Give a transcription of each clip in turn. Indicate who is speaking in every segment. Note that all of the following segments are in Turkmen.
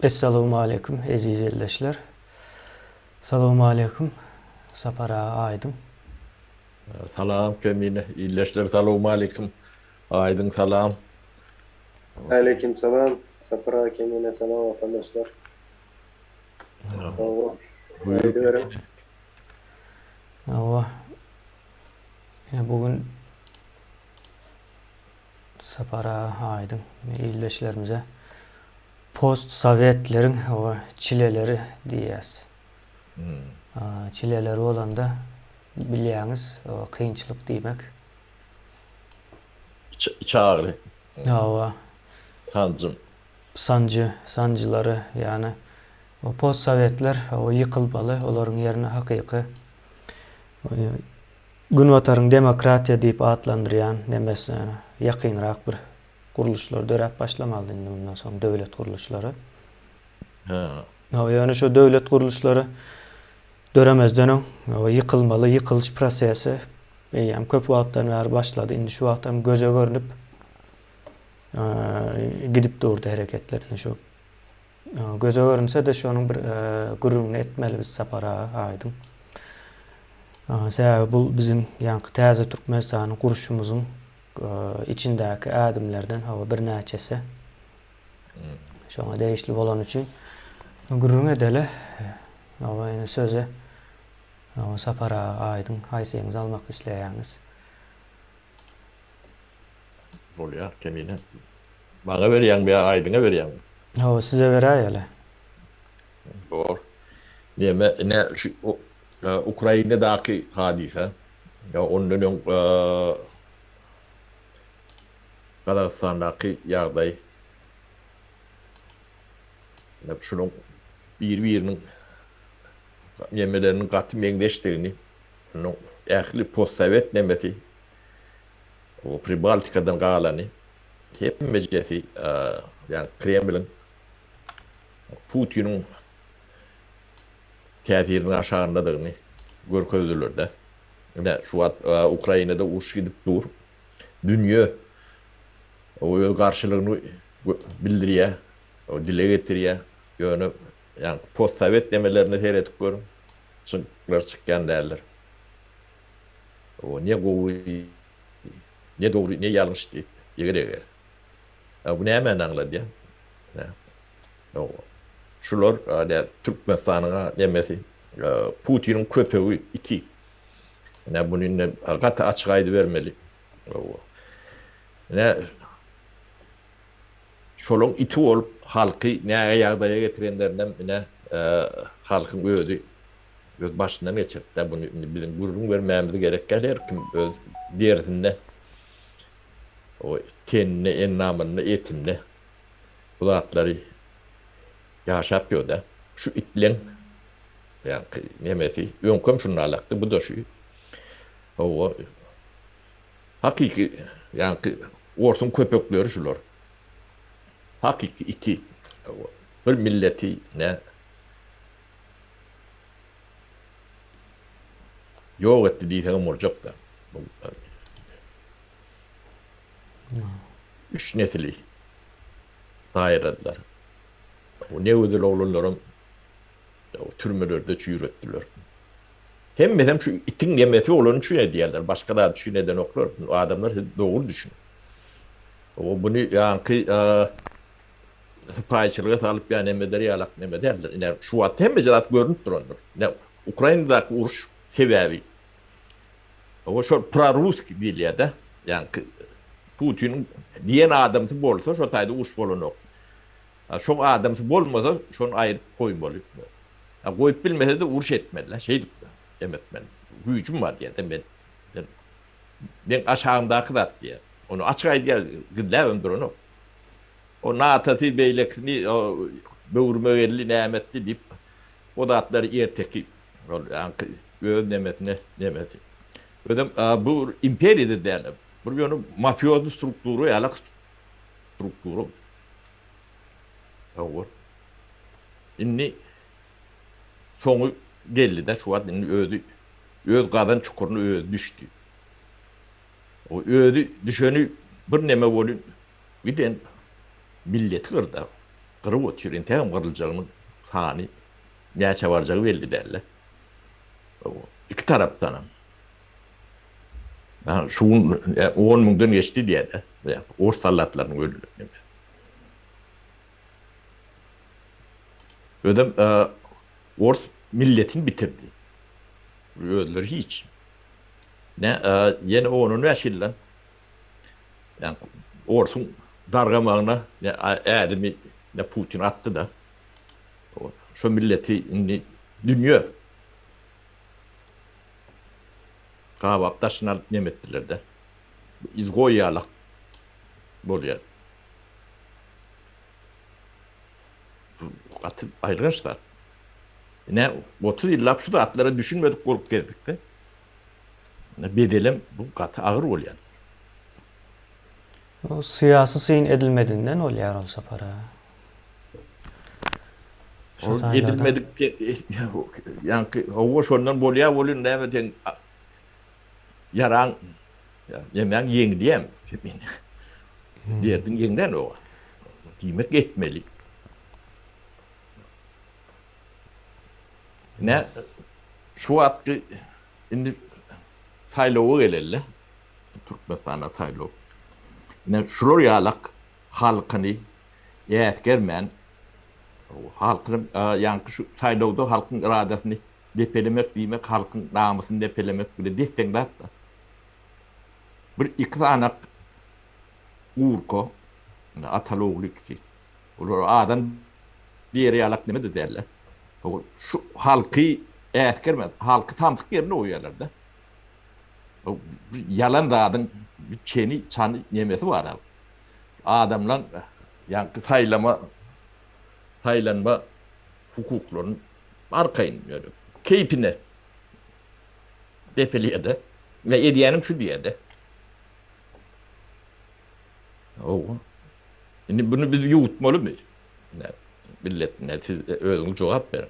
Speaker 1: Esselamu aleyküm aziz elleşler. Selamu aleyküm. Sapara aydım.
Speaker 2: Salam kendine. İyileşler. Selamun aleyküm. Aydın salam.
Speaker 3: Aleykümselam. Safra hakemine selam vatandaşlar. Oo,
Speaker 2: Buyur
Speaker 3: haydi verin.
Speaker 2: kendine.
Speaker 1: Ama yine bugün sapara aydım. İlleşlerimize post Sovyetlerin o çileleri diyez. Çileleri olan da bilýäňiz o kıyınçılık demek.
Speaker 2: Çağrı.
Speaker 1: Hava
Speaker 2: Sancım.
Speaker 1: sancıları yani o post Sovyetler o yıkılmalı. Onların yerine hakiki gün batarın demokratiya deyip adlandırýan nemes ýakynrak bir guruluşlar dörep başlamaly indi bundan soň döwlet guruluşlary.
Speaker 2: Ha.
Speaker 1: Ýani şu döwlet guruluşlary döremezden o yıkılmaly, yıkılış prosesi beýem köp wagtdan bäri başlady. Indi şu wagtdan göze görünüp gidip durdy hereketlerini şu göze görünse de şonuň bir gururunu etmeli biz sapara aýdym. Sebäbi bu bizim ýanky täze Türkmenistanyň guruşumyzyň içindäki ädimlerden bir näçesi. Şoňa değişli bolan üçin gururun edeli. Ýa-ni söze sapara aýdyň haýsyňyzy almak isleýäňiz.
Speaker 2: Oluyor kendine. Bana veriyen bir Aydın'a veriyen.
Speaker 1: Size berä ele.
Speaker 2: Doğru. Ne şu Ukrayna'daki hadise. Ya ondan Kazakistan'daki yağday. Şunun birinin yemelerinin katı mendeştiğini, şunun ehli post-sovet nemesi, o Pribaltika'dan kalanı, hep meclisi, yani Kremlin, Putin'in tesirinin aşağındadığını görkezdiler de. Yani şu an Ukrayna'da uç gidip dur. Dünya o karşılığını bildiriyor, o dile getiriyor. Yani post-sovet demelerini seyredip görün. Sınırlar çıkken derler. O ne doğru ne yanlış deyip yigir. Bu ne hemen anladı ya. O şular Türkmenistan'a demesi Putin'in köpeği iki. Ne bunun ne katı açık aydı vermeli. Ne şolun iti olup halkı ne yağdaya getirenlerden ne halkın öz başından geçirdi. Bunu bizim gururun vermemiz gerek her kim öz diğerinde o tenine, ennamına, etimine bu zatları yaşatıyor da şu itlen yani nemesi ön komşunun alaktı bu da şu o hakiki yani orsun köpekleri şular hakiki iki bir milleti ne yok etti diye olacak da üç nesili ayırdılar. O ne ödül oğullarım türmelerde çürüttüler. Hem şu itin yemesi olanı şu diyorlar. Başka da şu neden okuyor. O adamlar doğru düşün. O bunu yani payçılığa salıp yani emederi yalak neme derler. Yani şu an hem mecelat görünüp duranlar. Ne Ukrayna'daki uğruş sebebi. O şu pro-Ruski diliyor da. Yani Putin'in diyen adamı bolsa şu tayda uç bolun ok. Şu adamı bolmasa şunu ayırıp koymalı. Koyup bilmese de uğruş etmediler. Emetmen. Gücüm var diye de ben aşağımdaki da diye. Onu açık diye gıdla öndür onu. O naatati beyleksini o böğürmöğerli nimetli deyip o da atları erteki yani nemeti. Bu imperiyede derler. Bu bir mafyozu strukturu yalak strukturu. Olur. İnni sonu geldi de şu an öldü kadın çukurunu öldü düştü. O öldü düşeni bir neme volun bir de milleti kırdı. kırıp otuyor. İntiham kırılacağının sani neçe varacağı belli derler. İki taraftan. Yani şuun 10 mindən geçti diye de. Ors sallatlarının ölülü. Ödem Ors milletin bitirdi. Öldür hiç. Ne yine onun yaşıllan. Yani Ors'un dargamağına ne Adem'i ne Putin attı da şu milleti dünya Kavap taşını alıp yemettiler de. İzgoyalak oluyor. Atı ayrılmışlar. Ne 30 yıl şu da atlara düşünmedik korkup geldik de. Ne bedelim bu katı ağır oluyor.
Speaker 1: O siyasi sıyın edilmediğinden oluyor olsa para. Şu
Speaker 2: O
Speaker 1: taylardan.
Speaker 2: edilmedik yani o şondan bolya volun ne deten yaran yemen yeng diyem. Diyerdin yengden o. Kıymet etmeli. Ne şu atkı şimdi sayloğu gelelle Türkmenistan'a sayloğu. Ne şurur yalak halkını yetkermen halkın yani şu sayloğda halkın iradesini depelemek demek halkın namusunu depelemek bile destek da bir iki tane Urko Ataloğlu ki adam bir yere yalak ne de derler. Şu halkı etkermez. Halkı tamtık yerine uyuyorlar da. Yalan dağın bir çeni çanı yemesi var abi. Adamla yani saylanma hukuklarının arkayın böyle. Keyfine depeliye de ve ediyenim şu diye de. Şimdi bunu biz yutmalı mı? Millet öyle cevap verin.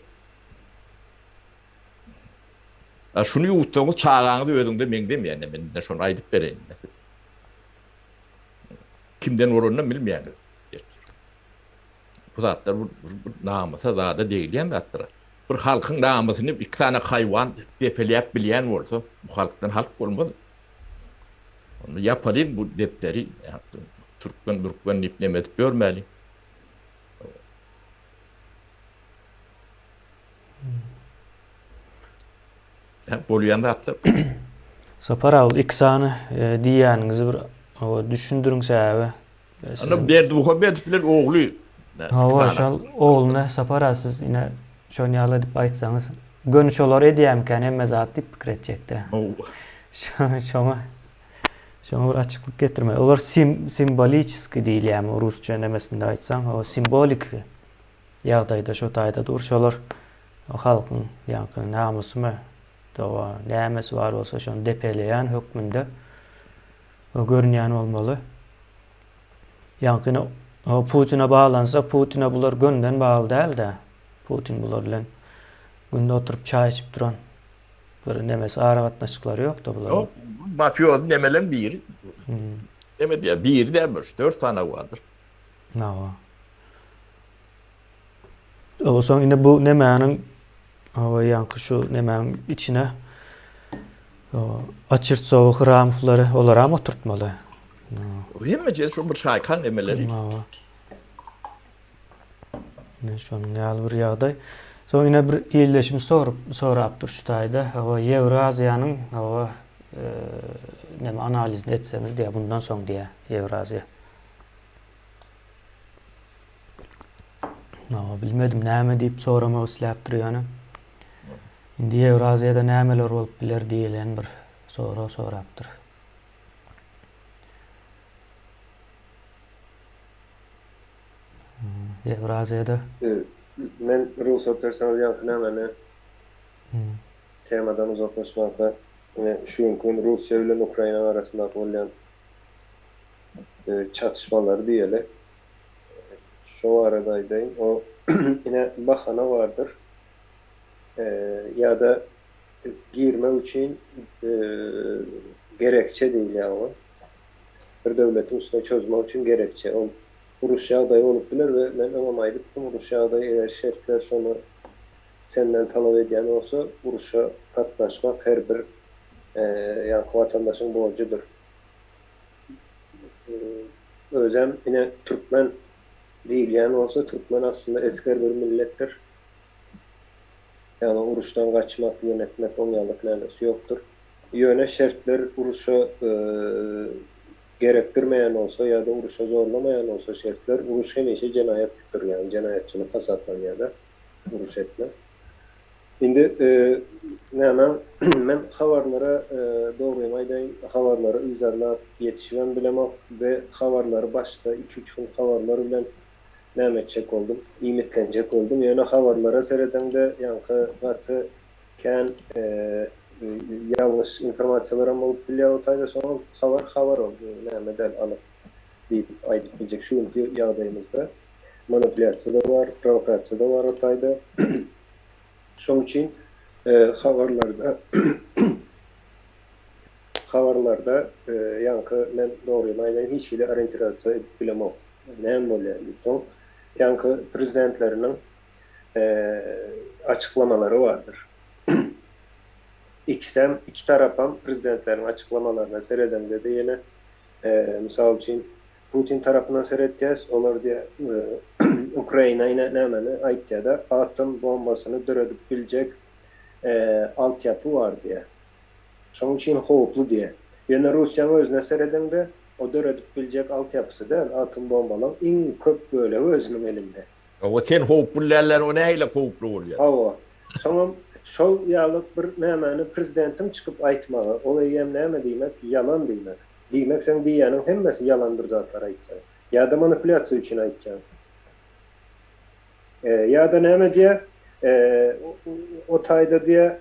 Speaker 2: Şunu yuttuğumuz çağağını da ödümde men demeyen ben de şunu aydıp vereyim. Kimden oranını bilmeyen. Bu zatlar bu namusa daha da değil yani zatlar. Bir halkın namusunu iki tane hayvan depeleyip bilen olsa bu halktan halk olmadı. Onu yapalım bu defteri Türkmen iplemedik görmeli. Boluyanda atlar.
Speaker 1: Saparavul iksanı diýäniňizi bir düşündürüň säbäbi.
Speaker 2: Ana berdi bu bilen oğlu.
Speaker 1: Hawa şal oğluna sapara siz ine şonu ýaly diýip aýtsaňyz gönüş olar edýämken hemme zat diýip pikir etjekde. Şoma bir açıklık getirme. Olar simbolически diýilýärmi rusça nemesinde aýtsaň, o simbolik ýagdaýda şo taýda durşalar o halkyň ýanky namusymy da nämesi bar bolsa şonu depeleýän hökmünde o görünýän bolmaly. Ýankyny o Putin'e bağlansa Putin'e bular gönden bağlı değil de Putin bular bilen günde oturup çay içip duran bir nemesi aragatnaşıkları yok da bular.
Speaker 2: O mafyoz nemelen bir. Demet ya bir demiş 4 tane vardır.
Speaker 1: Nava. O son yine bu nemenin hava yankı şu nemenin içine o açırt soğuk ramfları olarak oturtmalı.
Speaker 2: O yemeyeceğiz şu bir şaykan nemeleri.
Speaker 1: Nava. Ne şonun ýaly bir ýagdaý. Soň ine bir ýyldaşym sorapdyr şu taýda. O Ewraziýanyň o näme analizini etseňiz diýe bundan soň diýe Ewraziýa. Bilmedim näme diýip sorama isläpdir ýany. Indi Ewraziýada nämeler bolup biler diýilen bir sorapdyr. Ewraziýada
Speaker 3: Men Rus otursanız yankına mene temadan uzaklaşmakta şu gün Rusya ile Ukrayna arasında olan çatışmaları diyelim. Şu aradaydım. O yine bahana vardır. Ya da girme için gerekçe değil ya o. Bir devletin üstüne çözmek için gerekçe. O Rusya adayı olup bilir ve men öňe Rusya adayı eger şertler şonu senden talap edýän bolsa, uruşa gatnaşmak her bir ýa-ni watandaşyň borjydyr. Özem ine Türkmen diýilýän bolsa, Türkmen aslında esker bir milletdir. Yani uruşdan kaçmak, yönetmek, onyalık neresi yoktur. Yöne şertler uruşa gerektirmeyen olsa ya da uruşa zorlamayan olsa şertler uruş hemişe cenayettir, yani cenayetçilik kasatlan ya da uruş etme. Şimdi men habarlara doğruyum aydan habarları izarlap yetişmem bilemem ve habarları başta 2-3 gün habarları bilen nämetjek oldum, imitlenjek oldum. Yani habarlara seredende yankı gatı kän yanlış informasiýalar bolup bilýär otayda soň habar oldu. Nämeden alyp diýip aýdyp biljek şu ýagdaýymyzda manipulasiýa da bar, provokasiýa da bar otayda. Şoň üçin habarlarda yankı men dogry maýdan hiç bile orientirasiýa edip bilemem. Näme bolýar diýip yankı prezidentlerinin açıklamaları vardır. İki tarafam prezidentlerin açıklamalarına seredende de yine misal için Putin tarafından sereteceğiz. Olur diye Ukrayna yine nemeni Aytya'da atom bombasını döredip bilecek altyapı var diye. Şoň için hoplu diye. Yine Rusya'nın özüne seredende o döredip bilecek altyapısı değil, atom bombalan in köp böyle özünün elinde.
Speaker 2: O sen hopullarlar o neyle hoplu oluyor?
Speaker 3: Hava. Sonra şol ýalyk bir nämeni prezidentim çıkıp aýtmagy, olay hem näme diýmek, yalan diýmek. Diýmek sen diýýäniň hemmesi yalandyr zatlar aýtjan. Ya da manipulasiýa üçin aýtjan. Ya da näme diýe, o taýda diýe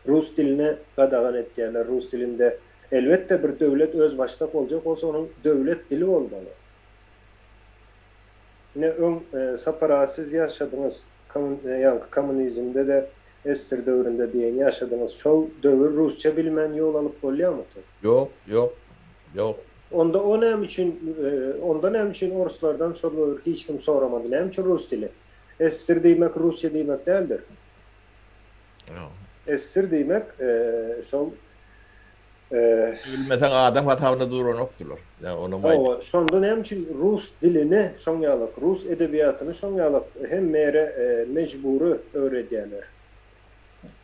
Speaker 3: Rus diline gadagan etýärler. Rus dilinde elbette bir döwlet öz başda boljak bolsa onun döwlet dili bolmaly. Ne saparasyz ýaşadyňyz, komünizmde de Esser dövründe diýen ýaşadyňyz şol döwür Rusça bilmän ýol alyp bolýarmy?
Speaker 2: Yok.
Speaker 3: Onda o näme üçin oruslardan şol döwür hiç kim soramady. Näme üçin rus dili? Esser diýmek Rusça diýmek däldir. Esser diýmek şol
Speaker 2: bilmesen adam hatawyny duranokdurlar. Ya onu
Speaker 3: o şonda näme üçin rus dilini şoň ýalyk, rus edebiýatyny şoň ýalyk hem mere mecburi öwredýärler.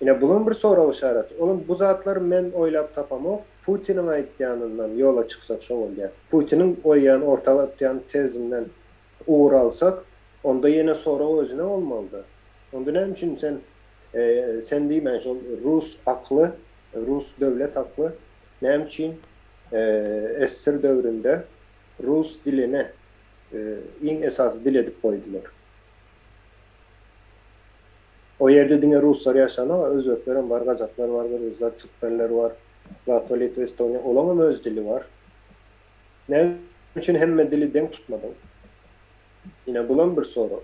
Speaker 3: Yine bulun bir soraw işareti. Oğlum bu zatlar men oylap tapamok. Putin'in aýtýanyndan yola çyksak şo bolýar. Putin'in oýan ortaga atýan tezinden uğur alsak, onda yine soraw özüne olmalydy. Onda näme üçin sen diýmen şol Rus akly, Rus döwlet akly näme üçin Esser döwründe Rus diline iň esas dil edip koydular. O yerde diňe Ruslar ýaşanlar, özbekler var, gazaklar var, kırgızlar, türkmenler var, Latva, Litva, Estonya, olanın öz dili var. Näme üçin hemme dili denk tutmadan? Yine bulan bir soru.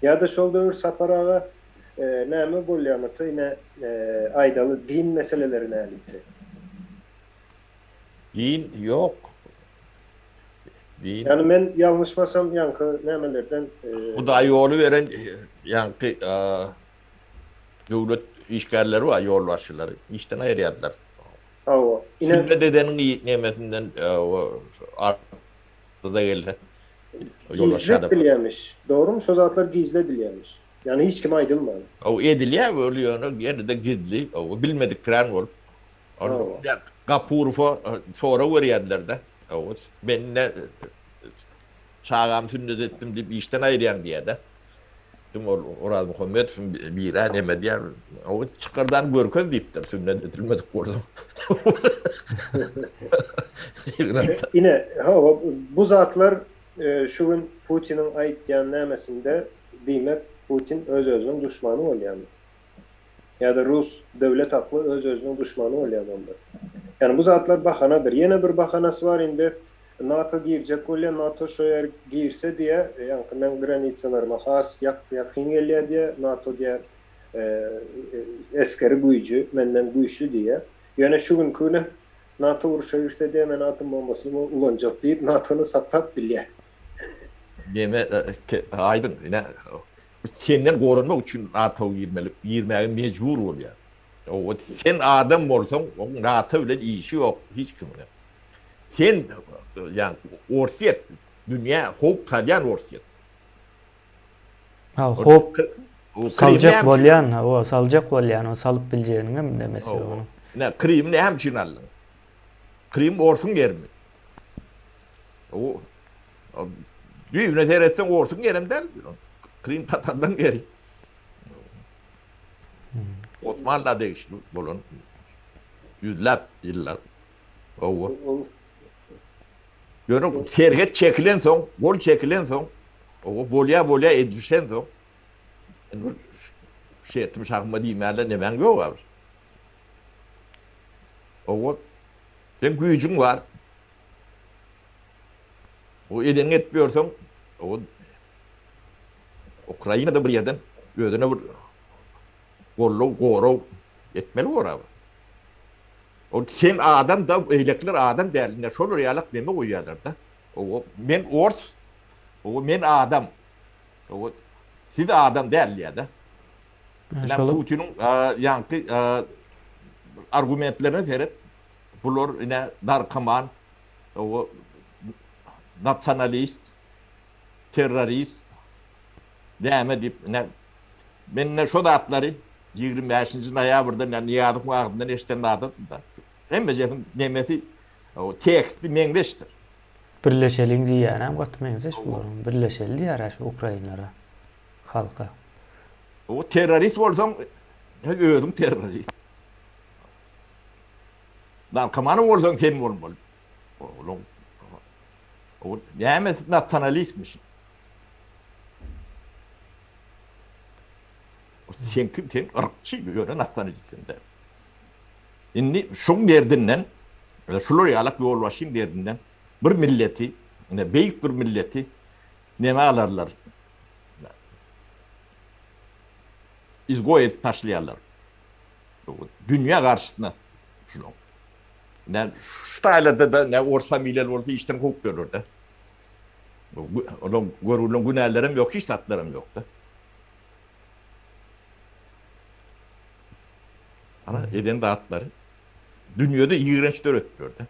Speaker 3: Ya da şol döwür saparaga näme bolýarmy? Yine aýdaly din meselelerine eliti.
Speaker 2: Din yok. Din.
Speaker 3: Yani men ýalňyşmasam yankı nämelerden
Speaker 2: Hudaý ýoly beren yankı döwlet işgärleri var, ýol başçylary. İşden aýrýarlar.
Speaker 3: Hawa.
Speaker 2: Ine dedeniň nemetinden o artada geldi.
Speaker 3: Gizli dilýärmiş. Doğru şu zatlar gizli dilýärmiş. Yani hiç kim aýdylmady.
Speaker 2: O edilýär bolýar, ýerde gizli, o bilmediklerini bolup. Onu gapurfa sonra berýärler-de. O menne çağam sünnet ettim diýip işden aýrýan diýär-de. Oraz Muhammed bir näme diýär? O çykyrdan görkez diýipdir, sünnet etilmedik bolsa.
Speaker 3: Yine bu zatlar şu gün Putin'in aýtýan nämesinde diýmek Putin öz-özüniň düşmany bolýarmy? Ya da Rus döwlet akly öz-özüniň düşmany bolýarmy? Yani bu zatlar bahanadır. Yine bir bahanası var indi. NATO girecek bolýar, NATO şo yer girse diye, yani men granitsalarıma has ýakyn gelýär diye, NATO diye eskeri güýjü, menden güýçlü diye. Yani şu gün NATO uruşa girse diye men atom bombasını ulanjak diýip NATO'nu saklap bilýär.
Speaker 2: Yeme aydın yine senden korunmak için NATO girmeye mecbur oluyor. O sen adam olsan o NATO ile işi yok hiç kimle. Sen yani orsiyet dünya hop kadan orsiyet.
Speaker 1: Ha, hop
Speaker 2: O
Speaker 1: salacak bolyan, o salacak bolyan, o salıp bileceğini mi demesi onu.
Speaker 2: Ne krim ne hem çinalın. Krim orsun yermi. O düğüne seyretsen orsun yerim der. Krim tatardan geri. Osmanlı değişti bulun. Yüzler yıllar. O görün serget çekilen son, gol çekilen son, o bolya edilsen son. Şey etmiş aklıma diyeyim yerler ne ben yok var. O sen gücün var. O edin etmiyorsan o Ukrayna'da bir yerden ödüne bir gollu etmeli var abi. O sen adam da eylekler adam değerli. Şolur yalak deme koyuyorlar da. O men o men adam. O siz adam değerli ya da. Yani Putin'in yankı argumentlerine terip bunlar yine narkoman, o nasyonalist, terörist devam edip ne ben ne şu dağıtları 25. ayağı burada ne yadık mı ağzından eşten dağıtıp da hem de cefin demesi o teksti mengeçtir.
Speaker 1: Birleşelim diye yani hem katmayınız hiç bularım. Birleşeli diye araş Ukraynara halka.
Speaker 2: O terörist olsam öldüm terörist. Narkomanı olsam kim olmalı? O yani nasyonalistmiş. Sen kim ırkçı göre nasyonalistinde. Şimdi şun derdinden şular yalak yollaşın derdinden bir milleti yine büyük bir milleti neme alarlar. İzgo edip taşlayarlar. Dünya karşısına. Yani şu ailede de ne orta milyon orada işten hukuk görür de. Onun görülen günahlarım yok, hiç tatlarım yoktu. Ama eden dağıtları dünyada iğrenç öğretmiyor da.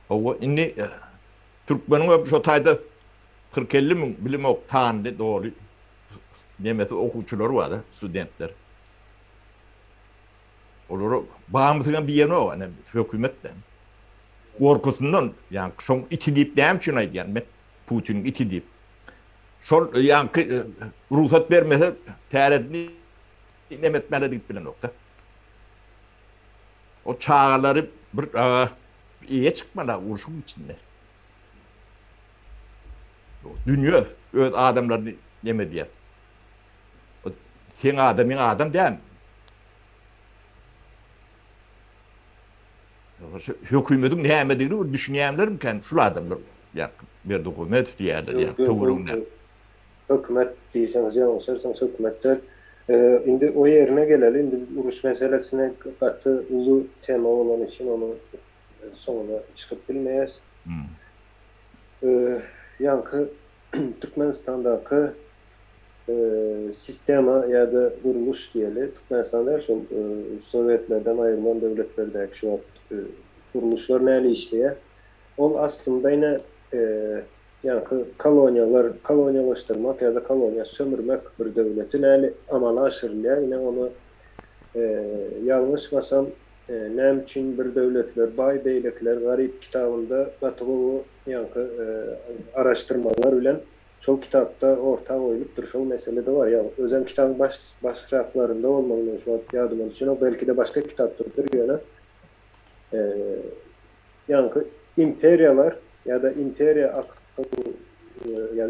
Speaker 2: O inni Türkmenin şu tayda 40-50 bin bilim ok tane doğru nemeti okuyucular vardı, studentler. Olur bağımsızın bir yeri o hani hükümetten. Korkusundan yani son itidip deyim şunaydı yani Putin'in itidip. Son yani ruhsat vermese teredni nemetmeli deyip bilen nokta. O çağları bir iyiye çıkmalar uğraşım içinde. Dünya öyle adamlar yemedi ya. Sen adam değil mi? Hükümetin ne yemediğini düşünüyenlerim ki şu adamlar yani bir hükümet diyorlar yani tavırında.
Speaker 3: Hükümet diyseniz yanılırsanız hükümetler indi o yerine gelelim. Indi uruş meselesine katı ulu tema olan için onu sonuna çıkıp bilmeyiz. Yankı Türkmenistan'daki sistema ya da kuruluş diyelim. Türkmenistan'da Sovyetlerden ayrılan devletlerdeki şu an kuruluşlar neyle işleye? O aslında yine yani kolonyalaştırmak ya da kolonya sömürmek bir devleti neyle amala aşırılıyor. Yine onu yanlışmasam nem için bir devletler, bay beylikler, garip kitabında batılı yankı araştırmalar bilen çok kitapta ortak oyuluptur. Şu mesele de var ya. Özem kitabın başlıklarında olmalı şu an yardım için. O belki de başka kitaptır yöne. Yani imperyalar ya da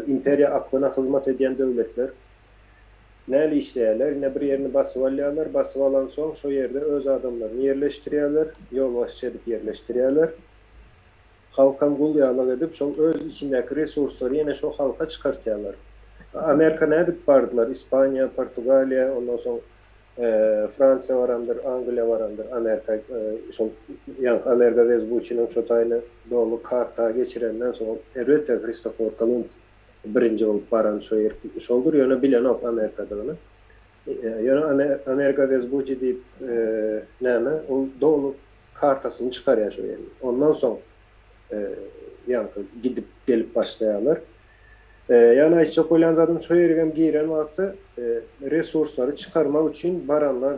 Speaker 3: imperya aklına hizmet eden devletler neyle işleyerler? Yine bir yerini basıvalıyorlar. Basıvalan son şu yerde öz adamlarını yerleştiriyorlar. Yolbaşı edip yerleştiriyorlar. Halkan gulyalar edip şu öz içindeki resursları yine şu halka çıkartıyorlar. Amerika ne edip vardılar? İspanya, Portugalya, ondan sonra Fransa varandır, Anglia varandır, Amerika yani Amerika Vespucci'nin şu tayını doğulu karta geçirenden sonra elbette Christopher Columb birinci olup baran şu yer gitmiş oldur. Yöne bilen ok Amerika'da onu. Yöne Amerika vezbuci deyip näme o doğulu kartasını çıkarıyor şu yerini. Ondan sonra yani gidip gelip başlayalar. Yani işte koyan zaten şu yergem giren vakti resursları çıkarmak için baranlar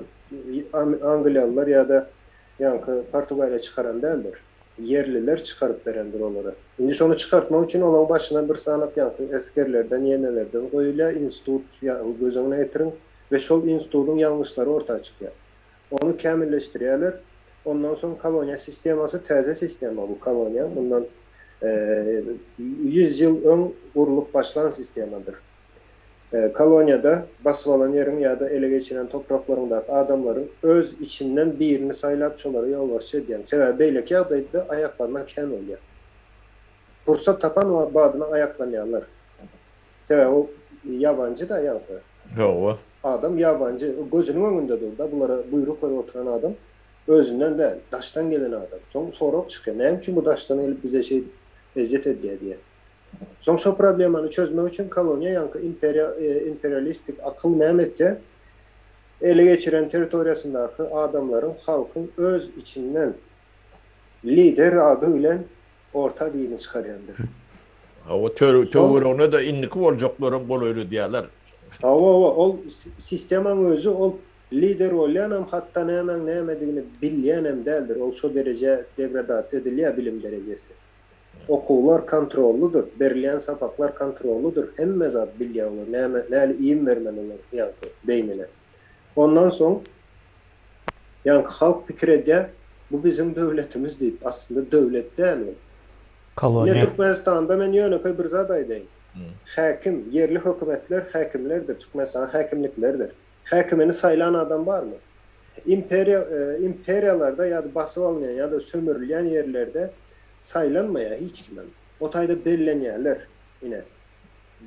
Speaker 3: Angliyalılar ya da yani Portugalya çıkaran değildir. Yerliler çıkarıp verendir onlara. Şimdi şunu çıkartmak için olan başına bir sanat yankı eskerlerden, yenelerden koyuyla institut gözüne getirin ve şol institutun yanlışları ortaya çıkıyor. Onu kamilleştiriyorlar. Ondan sonra kolonya sisteması teze sistema bu kolonya. Bundan 100 yıl ön kurulup başlayan sistemadır. Kolonyada basıp alan yerin ya da ele geçiren topraklarındaki adamların öz içinden birini saylapçıları yolbaşı ediyen. Sebebi beyle ki adaydı ayaklarına ken oluyor. Fırsat tapan o badına ayaklanıyorlar. Sebebi o yabancı da yapıyor.
Speaker 2: Yo.
Speaker 3: Adam yabancı, gözünün önünde durdu. Bunlara buyrukları oturan adam özünden değil, daştan gelen adam. Sonra çıkıyor. Ne için bu daştan gelip bize eziyet ediyor diye. Son şu problemini çözmek için kolonya yankı imperialistik akıl Mehmetçe ele geçiren teritoriyasındaki adamların halkın öz içinden lider adıyla orta dini çıkaryandır.
Speaker 2: O tövür onu da inlik olacakların bol öyle diyorlar.
Speaker 3: O sistemin özü o lider olayan hatta ne emediğini bilyen hem değildir. O şu derece degradasyon ediliyor bilim derecesi. Okullar kontrollüdür. Berliyen sapaklar kontrollüdür. Hem mezat bilgi olur. Ne iyim vermen olur yankı beynine. Ondan sonra yankı halk fikir ediyor. Bu bizim devletimiz deyip aslında devlet değil mi?
Speaker 1: Kolonya.
Speaker 3: Yine Türkmenistan'da ben yönü bir zadaydayım. Hakim, yerli hükümetler hakimlerdir. Türkmenistan hakimliklerdir. Hakimini sayılan adam var mı? İmperyalarda ya da basıp alınan ya da sömürülen yerlerde saylanmaya hiç kimden. O tayda bellenyeler yine.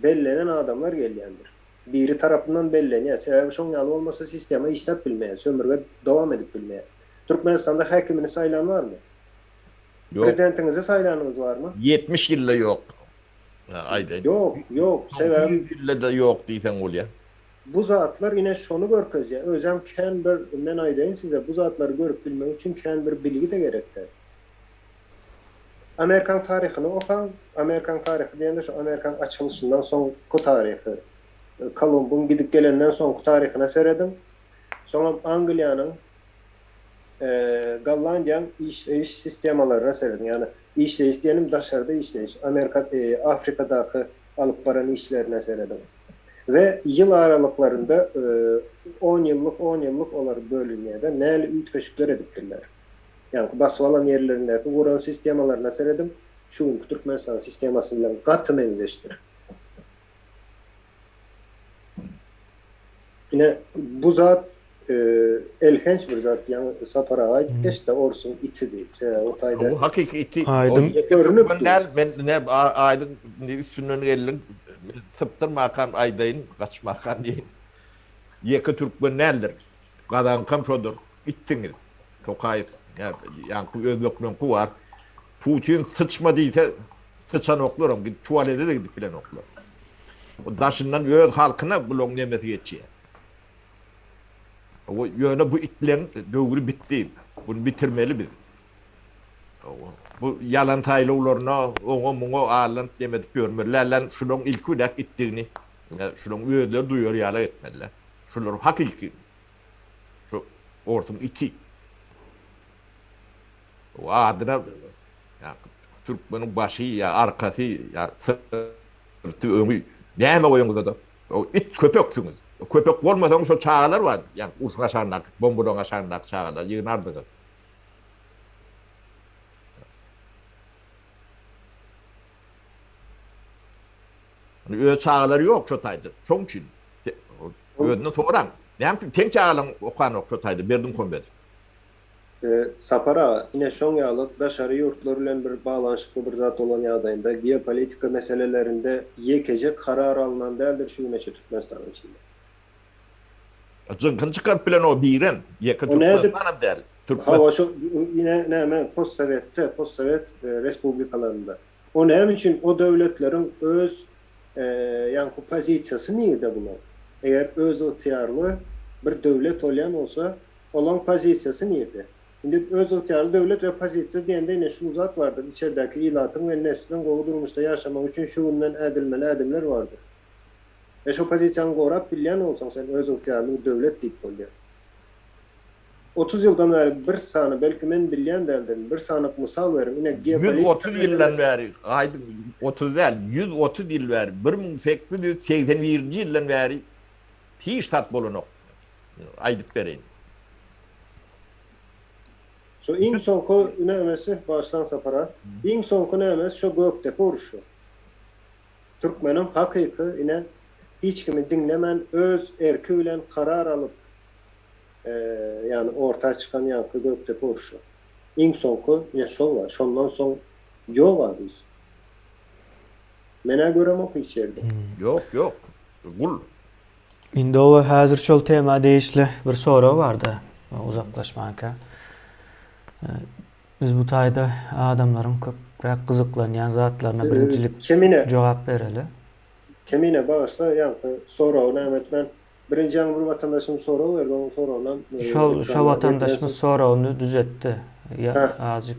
Speaker 3: Bellenen adamlar gelyendir. Biri tarafından belleniyor. Sebebi şonyalı olmasa sisteme işlep bilmeye, sömürge devam edip bilmeye. Türkmenistan'da hakimini sayılan var mı?
Speaker 2: Yok.
Speaker 3: Prezidentinizi sayılanınız var mı?
Speaker 2: 70 yılda yok. Aynen.
Speaker 3: Yok. Sebebi
Speaker 2: 100 yılda da yok diysen oluyor.
Speaker 3: bu zatlar yine şunu görköz ya. Özem ken bir men aydayın size bu zatları görüp bilmek için ken bir bilgi de gerektir. Amerikan tarihini okan, Amerikan tarihi diyende şu Amerikan açılışından son ku tarihi. Columbus'un gidip gelenden son ku tarihine seyredim. Sonra Anglia'nın Gallandiyan işleyiş sistemalarına seyredim. Yani işleyiş diyelim dışarıda işleyiş. Afrika'daki alıp baran işlerine seyredim. Ve yıl aralıklarında 10 yıllık olarak bölünmeye de neyli ütköşükler ediptirler. Yani basıp alan yerlerindeki vuran sistemalarına seyredim. Şu Türkmenistan sistemasıyla katı benzeştir. Yine bu zat elhenç bir zat yani Sapara ait işte Orsun iti deyip o tayda.
Speaker 2: O hakiki iti.
Speaker 1: Aydın.
Speaker 2: Görünüp ne aydın üstünden gelin tıptırmakan aydayın kaçmakan diye. Yeki Türkmen neldir? Kadan kam şodur. İttiniz. Tokayıp. Yani özlüklen ku var. Putin sıçma deyse sıçan oklarım. Tuvalete de gidip bilen oklar. O daşından öz halkına bulon nemeti geçiyor. O yöne bu itlen dövrü bitti. Bunu bitirmeli biz. Bu yalan taylılarına onu ağlan demedik görmürler. Lan şunun ilk udak ittiğini. Şunun öğüdler duyuyor yala etmediler. Şunlar hakiki. Şu ortum iti. O adına ya Türkmenin başı ya arkası ya sırtı ömü. Ne mi oyunuzda da? O it köpeksiniz. O köpek olmadan şu çağlar var. Yani uçka şandak, bombudona şandak çağlar yığınardı. Öyle çağları yok çotaydı. Çok için. Öyle toğran. Ne yapayım? Tek çağlan okan yok çotaydı. Berdim konbedi.
Speaker 3: Sapara yine şonyalık dışarı yurtlarıyla bir bağlanışıklı bir zat olan yağdayında geopolitika meselelerinde yekece karar alınan değildir şu meçe Türkmenistan'ın içinde.
Speaker 2: Zınkın çıkar plan o biren. Yekı Türkmenistan'ın değil.
Speaker 3: Hava şu yine ne hemen Postsovet Respublikalarında. O ne için o devletlerin öz yani bu pozisiyası niýede bular? Eger öz ıhtiyarlı bir döwlet bolýan bolsa, olan pozisiyası niýede? Indi öz ıhtiyarlı döwlet we pozisiýa diýende ine şu zat bardyr. İçeridäki ilatyň we neslin gowy durmuşda ýaşamak üçin şu günden ädilmeli ädimler bardyr. Şu pozisiýany gorap bilýän bolsaň sen öz ıhtiyarly döwlet diýip bolýar. 30 ýyldan beri bir sany belki men bilýän däldir. Bir sanyk mysal berim. Ine
Speaker 2: 130 ýyldan beri, aýdy 30 däl, 130 ýyl beri, 1881-nji ýyldan beri hiç tat bolanok. Aýdyp bereýin.
Speaker 3: Şu iň soňky nämesi başlan sapara. Iň soňky nämesi şu Göktepe uruşu. Türkmenin hakyky ine hiç kimi dinlemän öz erki bilen karar alıp yani orta çıkan yankı Göktepe uruşu. İň soňky ine şol var. Şondan soň ýok var biz. Mene görem ok içeride.
Speaker 2: Yok. Gul.
Speaker 1: Indi o häzir şol tema değişli bir soru vardı. Uzaklaşmanka. Biz bu taýda adamlaryň köpräk gyzyklanýan zatlaryna birinçilik
Speaker 3: Kemine
Speaker 1: jogap bereli.
Speaker 3: Kemine bağışla yankı soraw nämet men birinji ýaňy bir watandaşym soraw berdi, o sorawdan
Speaker 1: Şol watandaşymyz sorawny düzetdi. Ya azıcık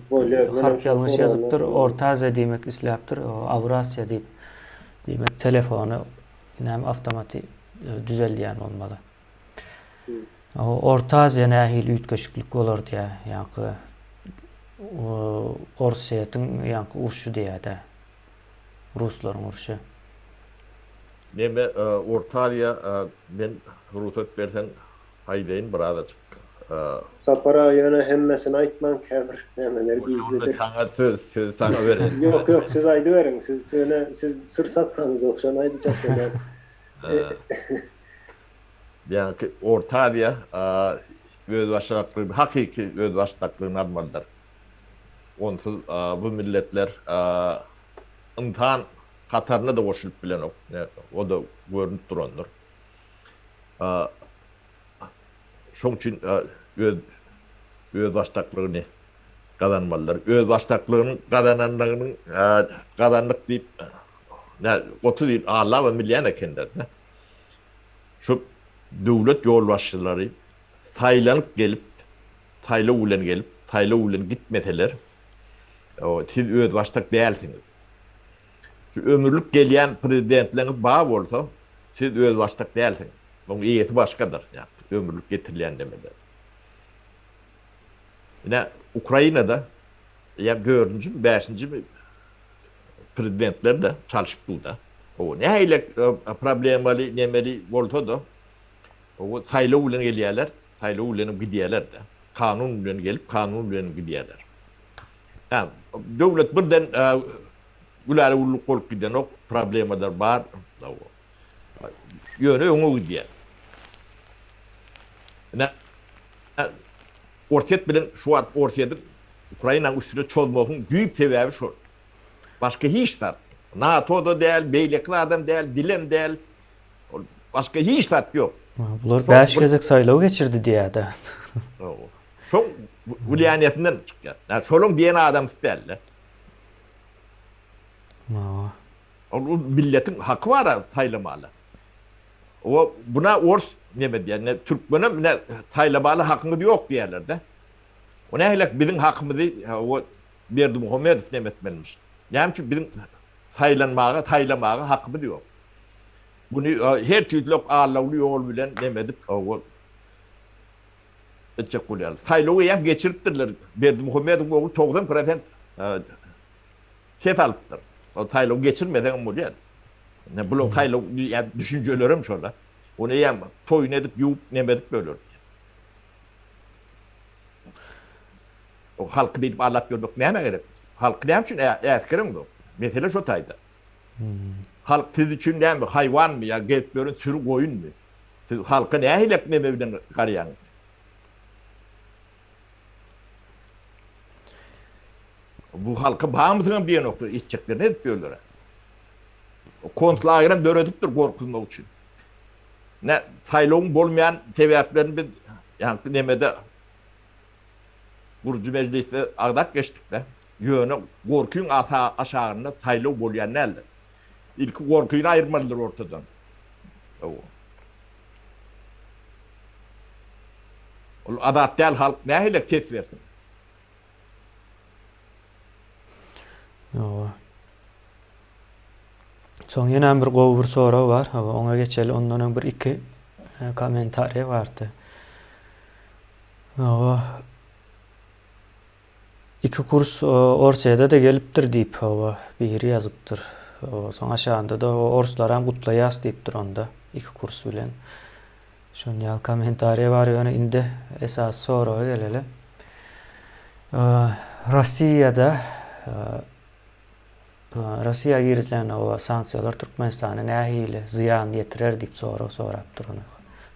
Speaker 1: harp ýalňyş ýazypdyr, Orta Aziýa diýmek isläpdir, o Avrasiýa diýip demek telefonu näme awtomatik düzelýän bolmaly. O Orta Aziýa nähili ütkeşiklik bolar diýä, ýa-ni Orsiýatyň ýa-ni urşy diýär-de. Ruslaryň urşy.
Speaker 2: Neme Orta Aziýa men ruhsat bersen aýdaýyn bir azajyk.
Speaker 3: Sapara ýöne hemmesini aýtman käbir nämeler gizlidir.
Speaker 2: Sana söz sana beren.
Speaker 3: Yok siz aýdy berin. Siz sır satmaňyz okşan aýdy çakdan.
Speaker 2: Yani Orta Aziýa öz başlyklygy, hakiki öz başlyklygyny almalydyr. Onsuz bu milletler imtihan katarına da goşulyp bilen o da görünüp durandyr. Şoň üçin öz başlyklygyny gazanmalydyr. Öz başlyklygynyň gazananlygynyň gazanlyk diýip 30 ýyl Allah we milýän ekenler. Şu döwlet ýolbaşçylary taýlanyp gelip, taýla ulen gelip, taýla ulen gitmeseler, o siz öz başlyk dälsiňiz. Şu ömürlük gelýän prezidentligiňiz baý bolsa, siz öz başlyk dälsiňiz. Onuň ýeti başgadyr, ýa ömürlük getirilýän demeder. Ine Ukrainada ýa 4-nji, 5-nji prezidentler de çalyşyp durda. O nähile problemaly nemeli bolsa da o taýla ulen gelýärler, taýla ulenip gidýärler de. Kanun bilen gelip, kanun bilen gidýärler. Ha, döwlet birden gulary ulluk bolup giden ok problemalar bar. Ýöne öňe gidýär. Ortiýet bilen şu wagt ortiýedy Ukraina üstüne çolmagyň büyük sebäbi şu. Başka hiç tat. NATO'da däl, beýlekli adam däl, dilen däl. Başka hiç tat ýok.
Speaker 1: Bular 5 gezek saýlaw geçirdi diýär-de.
Speaker 2: Şoň wilýanyetinden çykýar. Şoluň diýen adam däl. O milletin hakkı var taýlamaly. O buna ors neme diýär, Türkmenem ne taýlamaly hakyňyz ýok diýerler de. O nähilek biziň hakymyzy o Berdimuhammedow nemetmenmiş. Näme bizim taýlamaga hakymyz ýok. Bunu her türlü ağırlıklı yol bilen demedik. O etçekulyalı. Saylığı hem geçiriptirler. Berdimuhamedov'un oğlu 90% set alıptır. O saylığı geçirmeden bu yani. Bu saylığı yani düşüncelerim şöyle. Onu hem toyun edip yuup nemedik böyle. O halkı deyip ağırlap gördük. Neyine gerek? Halkı neyim için eskerim bu. Mesela şu tayda. Halk siz için ne mi? Hayvan mı ya? Getbörün sürü koyun mu? Siz halka ne hilek memevden karayanız? Bu halka bağımızın bir nokta içecekler ne diyorlar? O kontlağıyla dörediptir korkulmak için. Ne saylığın bolmayan sebeplerini biz yani nemede Burcu Meclis'te ağdak geçtik de yönü korkuyun aşağında saylığı bolyan nerede? İlki korkuyla ayırmalıdır ortadan. O. Adat değil halk ne hele kes versin.
Speaker 1: Ýa. Soň ýene bir gowy bir soraw bar. Oňa geçeli ondan öň bir iki komentariýa bardy. İki kurs Orçayda da gelipdir diýip biri ýazypdyr. Soň aşağında da orslar hem gutlaýas diýipdir onda. İki kurs bilen. Şon ýa komentariýa bar ýöne indi esas sorawa geleli. Rossiýada Rossiýa girizlen o sanksiýalar Türkmenistana nähili ziyan ýetirer diýip sorapdyr ony.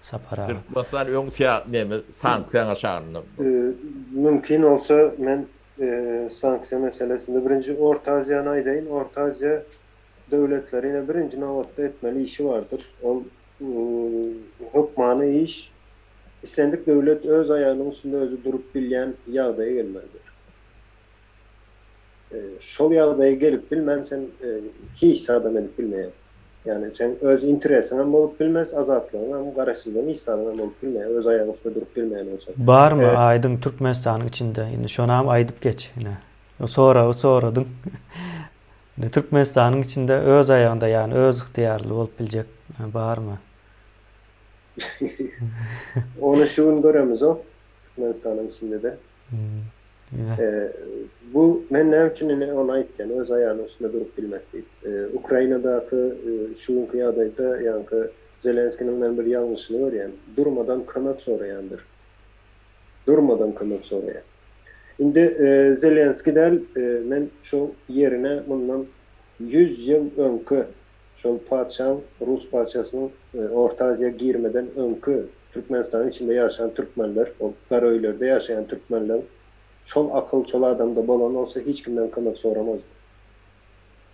Speaker 1: Sapara.
Speaker 2: Türkmenistan öňsä näme sanksiýa aşagyny.
Speaker 3: Mümkin olsa men sanksiya meselesinde birinci Orta Aziýany aýdaýyn. Orta Aziýa döwletlerine birinci nawatda etmeli işi vardır. Ol hukmany iş islendik döwlet öz aýagynyň üstünde özü durup bilýän ýagdaýa gelmelidir. Şol ýagdaýa gelip bilmän sen hiç sadam edip bilmeýän. Yani sen öz interesine bolup bilmez, azatlygyna, garaşsyzlygyna hiç sadam bolup bilmeýän, öz aýagynyň üstünde durup bilmeýän bolsa.
Speaker 1: Barmy aýdyň Türkmenistanyň içinde? Indi şonam aýdyp geç ine. Soradyň. Türkmenistanyň içinde öz aýagynda ýani öz ıhtiýarly bolup biljek barmy?
Speaker 3: Onu şu gün göremiz o Türkmenistan'ın içinde de. Bu men näme üçin onu aýtýan, öz aýagynyň üstünde durup bilmek diýip. Ukrainadaky şu günkü ýagdaýda ýa-ni Zelenskiň men bir ýalňyşyny görýän, durmadan kömek soraýandyr. Durmadan kömek soraýan. Indi Zelenski del men şu yerine bundan 100 ýyl öňkü şol padşah Rus padşasynyň Orta Aziýa girmeden öňkü Türkmenistanyň içinde ýaşaýan türkmenler, o Garaöýlerde ýaşaýan türkmenler şol akyl şol adamda bolan olsa hiç kimden kömek soramaz.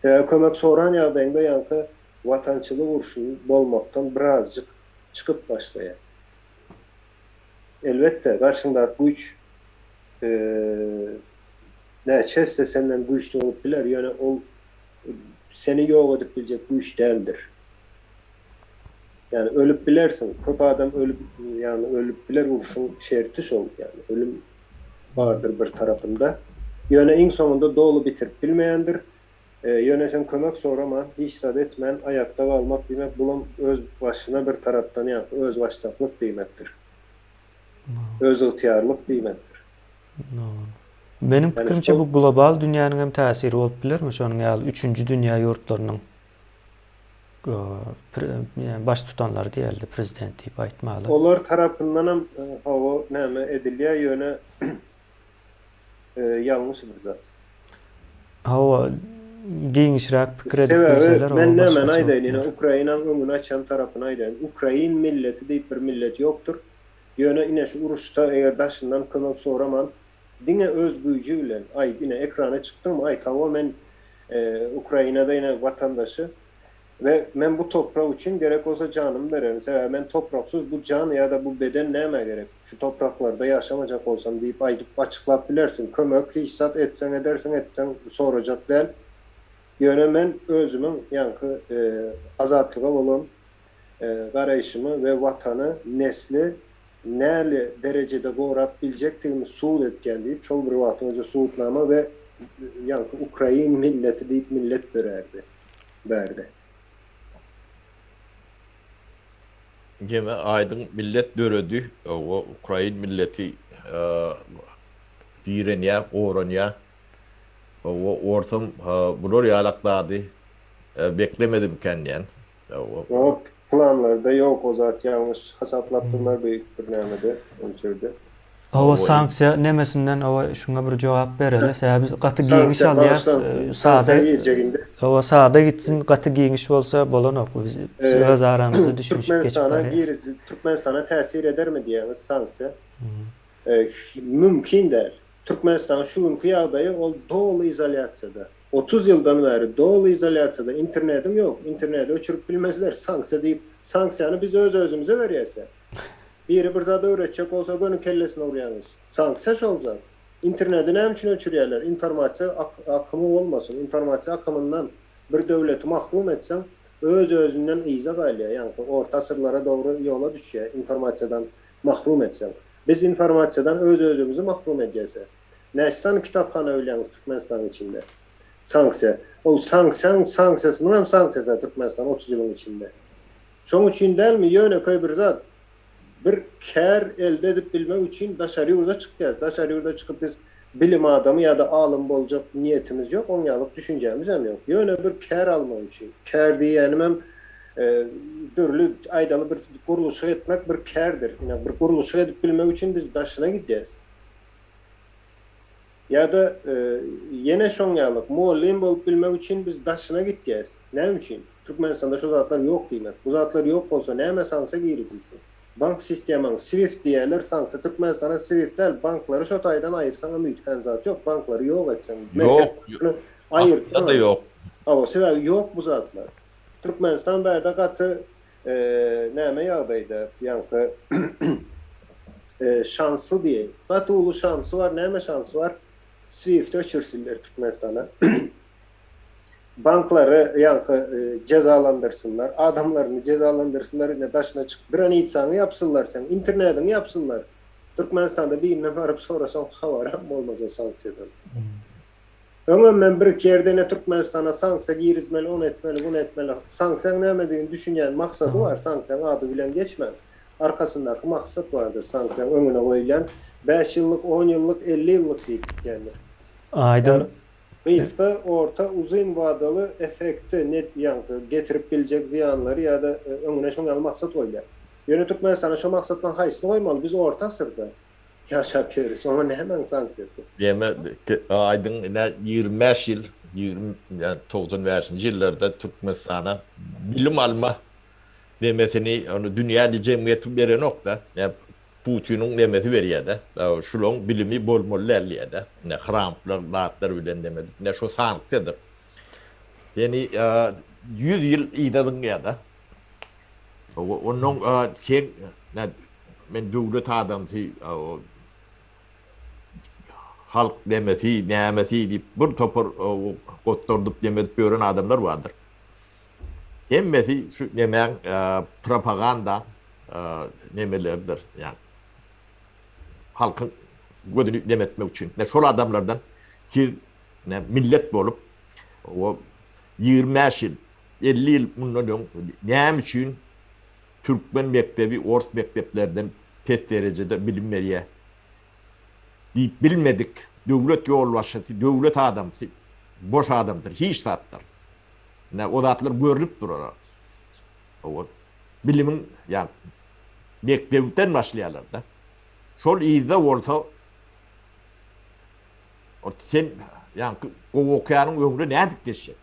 Speaker 3: Kömek soran ýagdaýynda ýa-ni watançylyk urşuny bolmakdan birazjyk çykyp başlaýar. Elbette karşında güç näçesi senden güçlü olup biler, yani o seni yok edip bilecek güç değildir. Yani ölüp bilersin. Köp adam ölüp, yani ölüp biler, urşun şerti ol, yani ölüm vardır bir tarafında. Yöne en sonunda doğulu bitirip bilmeyendir. Yöne sen kömek sorama, hiç sad etmen, ayakta kalmak demek, bulun öz başına bir taraftan yap, öz baştaklık demektir. Öz ihtiyarlık demektir.
Speaker 1: Benim fikrimçe bu global dünyanın hem täsiri bolup bilermi? Şonuň ýaly 3-nji dünýä ýurtlarynyň baş tutanları diýildi, prezident diýip aýtmaly.
Speaker 3: Olar tarapyndan hem o näme edilýär ýöne ýalňyşdyr zat.
Speaker 1: O giňişräk pikir edip bilseler,
Speaker 3: men näme aýdaýyn, Ukrainanyň öňüni açan tarapyny aýdaýyn. Ukrain milleti diýip bir millet ýokdur. Ýöne ine şu uruşda eger daşyndan kömek soraman, dine öz güýjü bilen aýdyna ekrana çykdym, aýtaw men Ukrainada ine watandaşy ve men bu toprak için gerek olsa canımı veririm. Men topraksız bu can ya da bu beden näme gerek? Şu topraklarda yaşamacak olsam deyip aýdyp açıklap bilersin. Kömek hiçsat etsen edersin, etten soracak del. Ýöne men özümün yankı azatlyga bolan garaýşymy ve watany, nesli näli derecede gorap biljekdigimi suud etken diýip şol bir wagt özü suudnama ve yankı Ukrain milleti diýip millet berdi.
Speaker 2: Gene aydın millet dörödü, o Ukrain milleti birenya, oranya, o ortam bunor ýalaklady, beklemedim kendiyen.
Speaker 3: O planlarda yok, o zat ýalňyş hasaplapdyrlar büyük bir nämede, ölçüde.
Speaker 1: O sanksiya nemesinden şuna bir jogap bereli. Sebäbi gaty giňiş alýas, sada gitsin, gaty giňiş bolsa bolanok. Biz öz aramyzda düşünýüp geçip
Speaker 3: Türkmenistana täsir edermi diýäňiz sanksiya? Mümkin däl. Türkmenistan şu günkü ýagdaýy ol dolu izolýasiýada. 30 ýyldan beri dolu izolýasiýada, internetim yok. Interneti öçürüp bilmezler. Sanksiya diýip, sanksiýany biz öz özümüze berýäsek. Biri bir zada öğretecek olsa gönü kellesine uğrayanız. Sanksiya şol zat. İnterneti näme üçin öçürýärler? Informasiýa akımı olmasın. Informasiýa akımından bir döwleti mahrum etsen öz-özünden iza galýar. Ýani orta asyrlara dogry ýola düşýär, informasiýadan mahrum etsen. Biz informasiýadan öz-özümüzi mahrum edýäse. Näçsan kitapxana öýleňiz Türkmenistan içinde. Sanksiýa. Ol sanksiýasynyň hem sanksiýasy Türkmenistan 30 ýylyň içinde. Şoň üçin dälmi ýöne köý bir zat bir kär elde edip bilmek üçin daşary ýurda çykýar. Daşary ýurda çykyp biz bilim adamı ya da alim boljak niyetimiz yok, onyalık düşüncemiz hem yok. Ýöne bir kär almak üçin. Kär diýenim hem türlü aydaly bir guruluşy etmek bir kärdir. Ýani bir guruluşy edip bilmek üçin biz daşyna gidýäs. Ya da yine şonyalık muallim bolup bilmek üçin biz daşyna gidýäs. Näme üçin? Türkmenistanda şu zatlar yok diýmek. Bu zatlar yok bolsa näme sansa girizilsin. Bank sistemini SWIFT diýerler, sansa Türkmenistana SWIFT del banklary şo taýdan aýyrsaň müýtken zat yok. Banklary ýok etsen.
Speaker 2: Yok.
Speaker 3: Aýyrtma
Speaker 2: da yok.
Speaker 3: Ama sebäbi yok bu zatlar. Türkmenistan bäde gaty näme ýagdaýda ýanky şansly diýip. Gaty ulu şansy var, näme şansy var? SWIFT öçürsinler Türkmenistana. Bankları cezalandırsınlar, adamlarını cezalandırsınlar, ne daşına çıkıp bir an itsany yapsınlar sen, internetini yapsınlar. Türkmenistan'da birine varıp sorasan havaram olmaz o sanksiyadan. Öňe men bir kerde ne Türkmenistan'a sanksiya girizmeli, onu etmeli, bunu etmeli. Sanksiyan näme diýen düşünýän maksady var, sanksiyan ady bilen geçmez. Arkasındaky maksat vardır sanksiyan öňüne goýulan 5 ýyllyk, 10 ýyllyk, 50 ýyllyk diýilýär.
Speaker 1: Aydın.
Speaker 3: Kıyıska orta uzun vadalı efekti net yankı getirip bilecek ziyanları ya da önüne şoňal maksat koylar. Ýöne Türkmenistan şu maksatdan haýsyny goýmaly. Biz orta asyrda ýaşap ýörüs. Ona ne hemen sanksiýasy.
Speaker 2: Deme aydın 25 ýyl 90-njy ýyllarda Türkmenistana bilim alma demesini onu dünýäde jemgyýeti beren nokta. Putin'in demeti veriyede. Şulon bilimi bolmolle elliyede. Ne kramplar, dağıtlar bilen demedi. Ne şu sanıktadır. Yani 100 yıl idadın ya da. Onun men dövlet adamı halk demeti, nemeti deyip bir topar kottordup demet gören adamlar vardır. Hemmeti şu nemen propaganda nemelerdir yani. Halkın gözünü demetmek için. Ne şol adamlardan siz ne millet bolup o 25 yıl 50 yıl bundan näme üçin Türkmen mektebi, Ors mekteplerden pet derecede bilim veriye deyip bilmedik. Dövlet yolbaşçısı, dövlet adamı, boş adamdır, hiç sattır. Ne o zatlar görülüp durur. O bilimin yani mektebden başlayalar da. Şol iyide olsa o sen yani o okuyanın ömrü ne dik geçecek?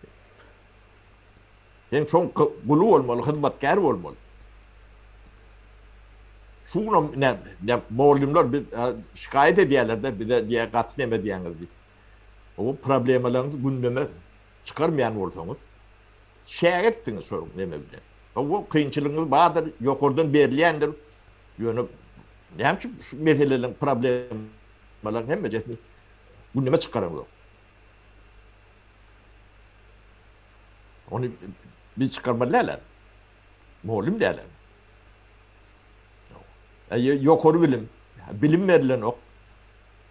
Speaker 2: Sen çok bulu olmalı, hizmetkar olmalı. Şunu ne muallimler bir şikayet ediyorlar da bir de diye katneme diýeniz. O problemlerinizi gündeme çıkarmayan olsanız şeýer etdiňiz sorun neme bilen. O kıyınçılığınız bahadır, yokurdan berilýändir. Ýöne näme şu meselelerin problemlerin hem mejetini gündeme çıkaramıyor. Onu biz çıkarmalılar. Muallim derler. Yokur bilim verilen ok.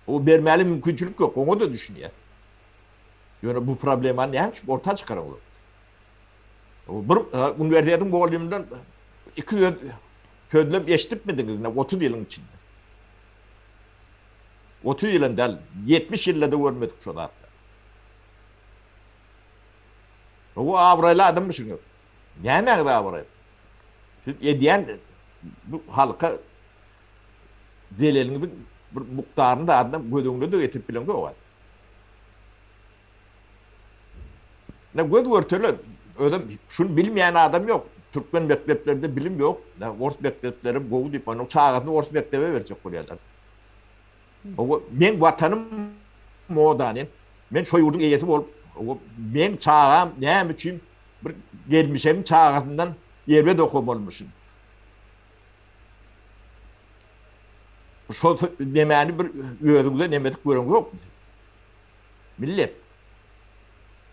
Speaker 2: O vermeli mümkünçülük yok. Onu da düşünüyor. Yani bu problemi ne ortaya çıkaramıyor. Bir üniversitenin muallimden 2 közlem eşitmediniz ne 30 yılın içinde. 30 yılında 70 yılda da görmedik şu da. O avrayla adam mısınız? Ne nerede avray? Siz ediyen bu halka delelini bir muktarını da adam gözüňde de getirip bilen o var. Ne göz örtülü ödem şunu bilmeyen adam yok. Türkmen mekteplerde bilim yok. Ors mektepleri gowu diýip onu çağatını Ors mektebe verecek bolýarlar. O men vatanım modanen men şo ýurdun eýesi bolup o men çağam näme üçin bir gelmişem çağatından ýerde okup bolmuşum. Şo demäni bir ýörüňde nemedik gören yok. Millet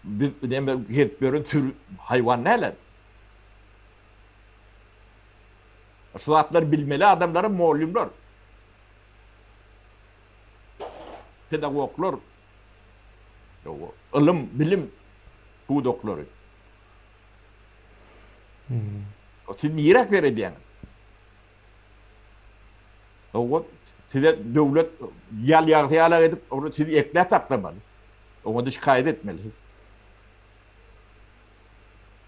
Speaker 2: bir deme getbörün tür hayvan neler? Şu zatlar bilmeli adamların muallimler. Pedagoglar. Ilim, bilim budokları. O siz niye verediyorsunuz? O size devlet yal edip onu sizi ekle taklamalı. Onu da şikayet etmeli.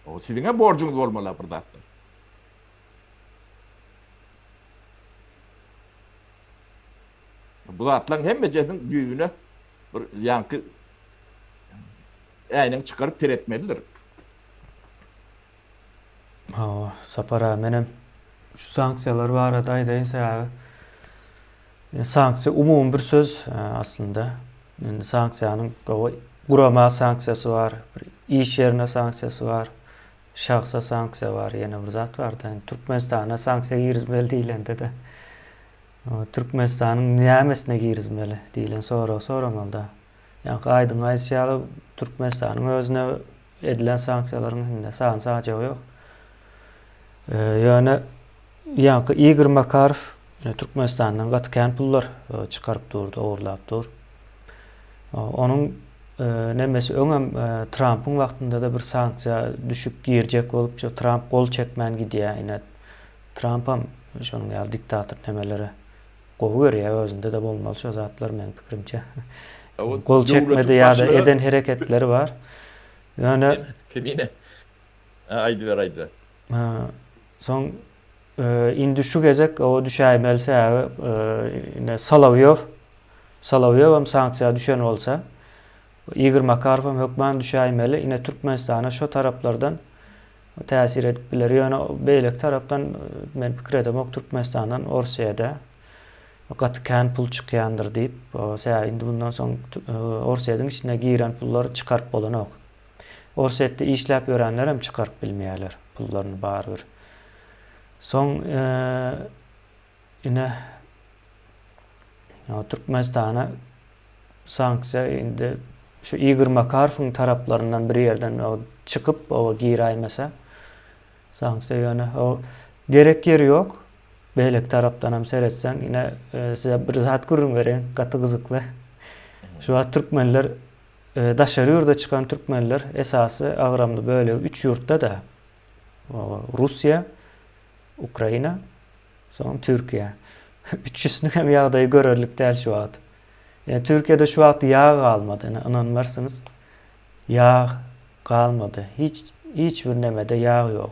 Speaker 2: O sizin borcunuz olmalı burada. Bu zatların hem mecetin güyüne bir yankı aynen çıkarıp teretmelidir.
Speaker 1: Sapara menem şu sanksiyalar var adaysa abi. Sanksiya umum bir söz aslında. Yani sanksiyanın kurama sanksiyası var, iş yerine sanksiyası var, şahsa sanksiya var, yine bir zat var da. Yani Türkmenistan'a sanksiya girizmeli deyilen de. Türkmenistan'ın niyamesine girizmeli deyilen soram da. Yani aydın ayşyalı Türkmenistan'ın özüne edilen sanksiyaların sağ cevabı yok. Yani Igor Makarov Türkmenistan'dan gatken pullar çıkarıp durdu, oğurlap dur. Onun nemesi öňem Trump'ın wagtynda da bir sanksiya düşüp girjek bolup, Trump gol çekmen gidiyor. Ine Trump'am şonuň ýaly diktator nemeleri gowy görýär, özünde de bolmaly şu zatlar men pikirimçe. Gol çekmedi ya da eden hareketleri var. Yani
Speaker 2: Kemine. Aydı.
Speaker 1: Son indi şu gezek o düşäýmelse ine Salavyov hem sanksiya düşen olsa Igor Makarov hem hökmen düşäýmeli. Ine Türkmenistan'a şu taraplardan täsir edip biler. Yani beýlek tarapdan men pikir edem Türkmenistan'dan Orsiýada gatken pul çykýandyr diýip indi bundan soň Orsiýadyň içine giren pullary çıkarıp bolanok. Orsiýetde işläp ýörenler hem çıkarıp bilmeýärler pullaryny barbyr. Son ine Türkmenistan'a sanksiya indi şu Igor Makarov'un taraplarından bir yerden çıkıp o giýräýmese sanksiya ýöne o gerek yeri yok. Beýlek tarapdan hem seretsen ine size bir zat görün beren gaty gyzykly. Şu wagt türkmenler daşary ýurda çıkan türkmenler esasy agramly böyle 3 ýurtda da Russiýa, Ukraina, son Türkiye. Üçüsünün hem ýagdaýy görerlik däl şu wagt. Yani Türkiye'de şu wagt ýağ galmady. Inanmarsınız. Ýağ galmady. Hiç bir nemede ýağ ýok.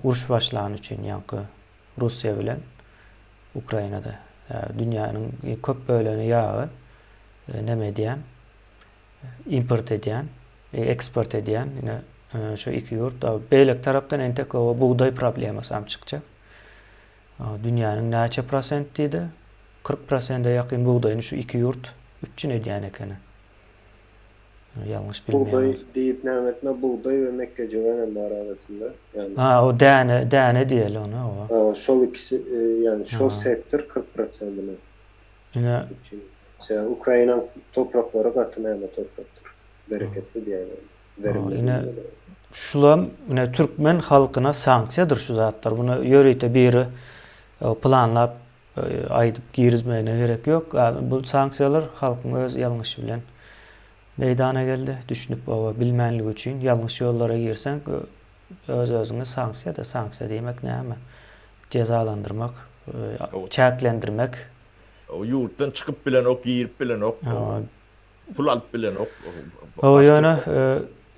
Speaker 1: Uruş başlan üçin ýanky Russiýa bilen Ukrainada. Dünýäniň köp böleni ýagy neme diýen, import edýän, eksport edýän ine şu iki ýurt beýlek tarapdan entek o buğday problemasy am çykjak. Dünýäniň näçe prosent diýdi? 40%-e ýakyn buğdaýyny şu iki ýurt üçin edýän eken. Ýalňyş bilmeýän.
Speaker 3: Buğday diýip nämetme buğday we Mekkejewenen arasynda. Yani
Speaker 1: O däne diýeli onu.
Speaker 3: Şol ikisi yani şol sektör 40%-ni.
Speaker 1: Ine
Speaker 3: Mesela Ukraina topraklary gaty näme topraktır. Bereketli diýerler.
Speaker 1: Ine şulam ine Türkmen halkyna sanksiýadyr şu zatlar. Bunu ýöreýte biri planlap aýdyp girizmegine gerek ýok. Bu sanksiýalar halkyň öz ýalňyşy bilen meydana geldi. Düşünüp bilmenligi üçin ýalňyş ýollara girsen öz-özüňe sanksiýa diýmek näme? Cezalandyrmak, çäklendirmek.
Speaker 2: O yurtdan çıkıp bilen ok, girip bilen ok, pul alıp bilen ok.
Speaker 1: O ýöne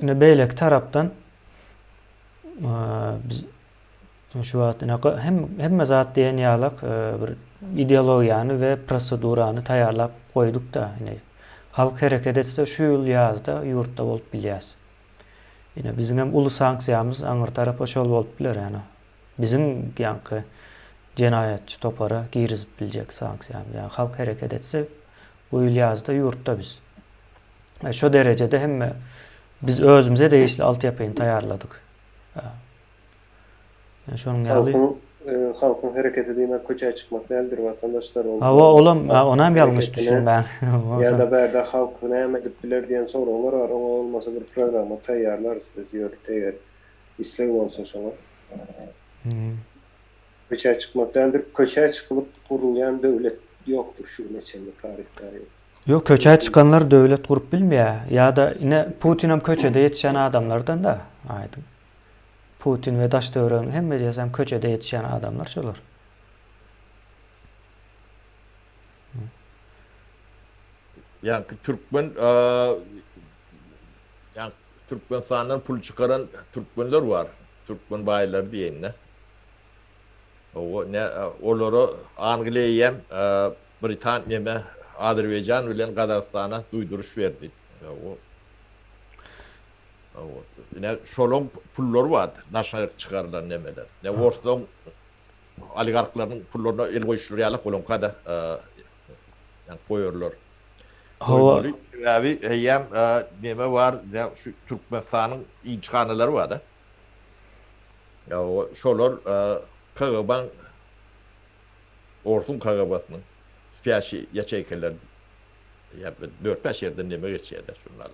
Speaker 1: ine beýlek tarapdan biz şu wagt hemme zat diýen ýalyk bir ideologiýany we prosedurany taýýarlap goýduk da ine halk hereket etse şu ýyl ýazda ýurtda bolup bilýäs. Ine bizim hem uly sanksiýamyz aňyr tarapa şol bolup biler ýani. Bizim ýanky jenayetçi topara girizip biljek sanksiýamyz. Yani halk hereket etse bu ýyl ýazda ýurtda biz. Şu derecede hemme biz özümüze değişli altyapyny taýýarladyk. Yani şonuň ýaly
Speaker 3: halkın hareket edýän köçe çıkmak däldir vatandaşlar oldu.
Speaker 1: Hava olam onam ýalňyş
Speaker 3: Hareketine
Speaker 1: düşünbän.
Speaker 3: Ya da bärde halk näme edip biler diýen soralar var. Oňa olmasa bir programa taýýarlar isteýär, eger isleg bolsa şoňa. Köçe çıkmak däldir. Köçe çıkılıp kurulýan döwlet ýokdur şu neçende tarihde.
Speaker 1: Yok, köçe çıkanlar döwlet gurup bilmeýär. Ya da ine Putin'em köçede yetişen adamlardan da aýdym. Putin ve Daşdöwreň hemme diýsem köçede yetişen adamlar şolar.
Speaker 2: Yani Türkmen yani Türkmenistan'dan pul çıkaran Türkmenler var. Türkmen bayiler diýenler. O ne olary Angliýa, Britaniýa, Azerbaýjan bilen Gazakstana duýduruş berdi. O ne şolong pullar var. Naşar çıkarılan nemeler. Ne ortadan oligarklaryň pullaryna el goýuşdurýarlar olonka da yani koýarlar.
Speaker 1: Hawa
Speaker 2: Abi hem neme var ya şu Türkmenistan'ın inçhanelері var da. Ya o şolar KGB'nin Orsun KGB'sinin siyasi yaçaykeler ya 4-5 yerden neme geçýärler şunlar.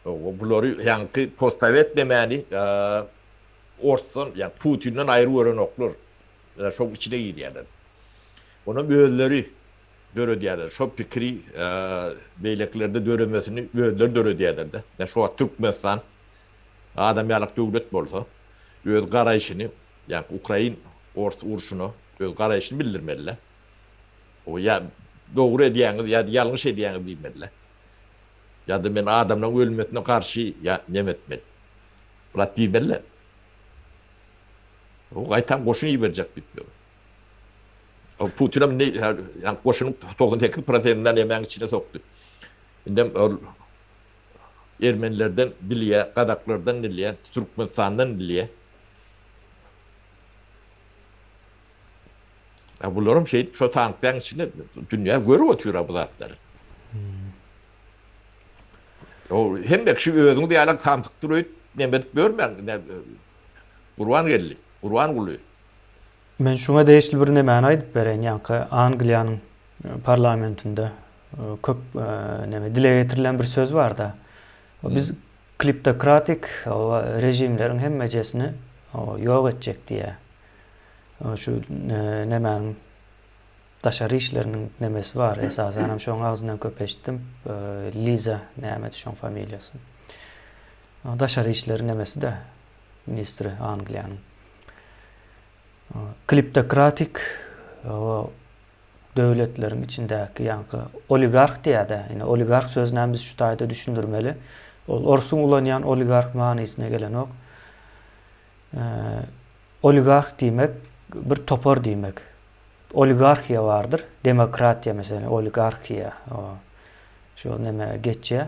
Speaker 2: O bulary yani postavet demeli Orsun yani Putin'den ayrı örenoklar. Ya çok içine girýärler. Onun böyleleri dörö diýerler. Şo pikri beýleklerde döremesini öýler dörö diýerler de. Ya şo Türkmenistan adam ýalyk döwlet bolsa, öz garaýşyny, ýa Ukrain urşuny, öz garaýşyny bildirmeliler. O ya dogry edýäňiz ýa ýalňyş edýäňiz diýmeliler. Ya da men adamlaryň ölmesine karşı ya nemetmeli. Bular diýmeliler. O gaýtan goşun ýiberjek diýip. Putin'im ne yani koşunun 98%'inden yemeğin içine soktu. Şimdi Ermenilerden diliye, Kazaklardan diliye, Türkmenistan'dan diliye. Ya bunların şu tankların içinde dünya görüp oturuyor bu zatları. O hem de şu özünü diyalak tanıtık duruyor, nemet görmeyen, Kurban geldi, Kurban kuluyor.
Speaker 1: men şuna değişli bir näme aýdyp beren, ýa-ni Angliýanyň parlamentinde köp näme dile getirilen bir söz var da. Biz kliptokratik rejimlerin hemmejesini ýok etjek diýe. Şu nämeň daşary işleriniň nemesi var. Esasen hem şoň agzyndan köp eşitdim. Liza näme şoň familiýasy. Daşary işleri nemesi de ministri Angliýanyň. Kliptokratik döwletleriň içindäki ýa-ni oligark diýär-de. Ýani oligark sözünden biz şu taýda düşündirmeli. Ol orsun ulanýan oligark manysyna gelen ok. Oligark diýmek bir topar diýmek. Oligarkiýa bardyr, demokratiýa mesela oligarkiýa. Şu näme geçýär.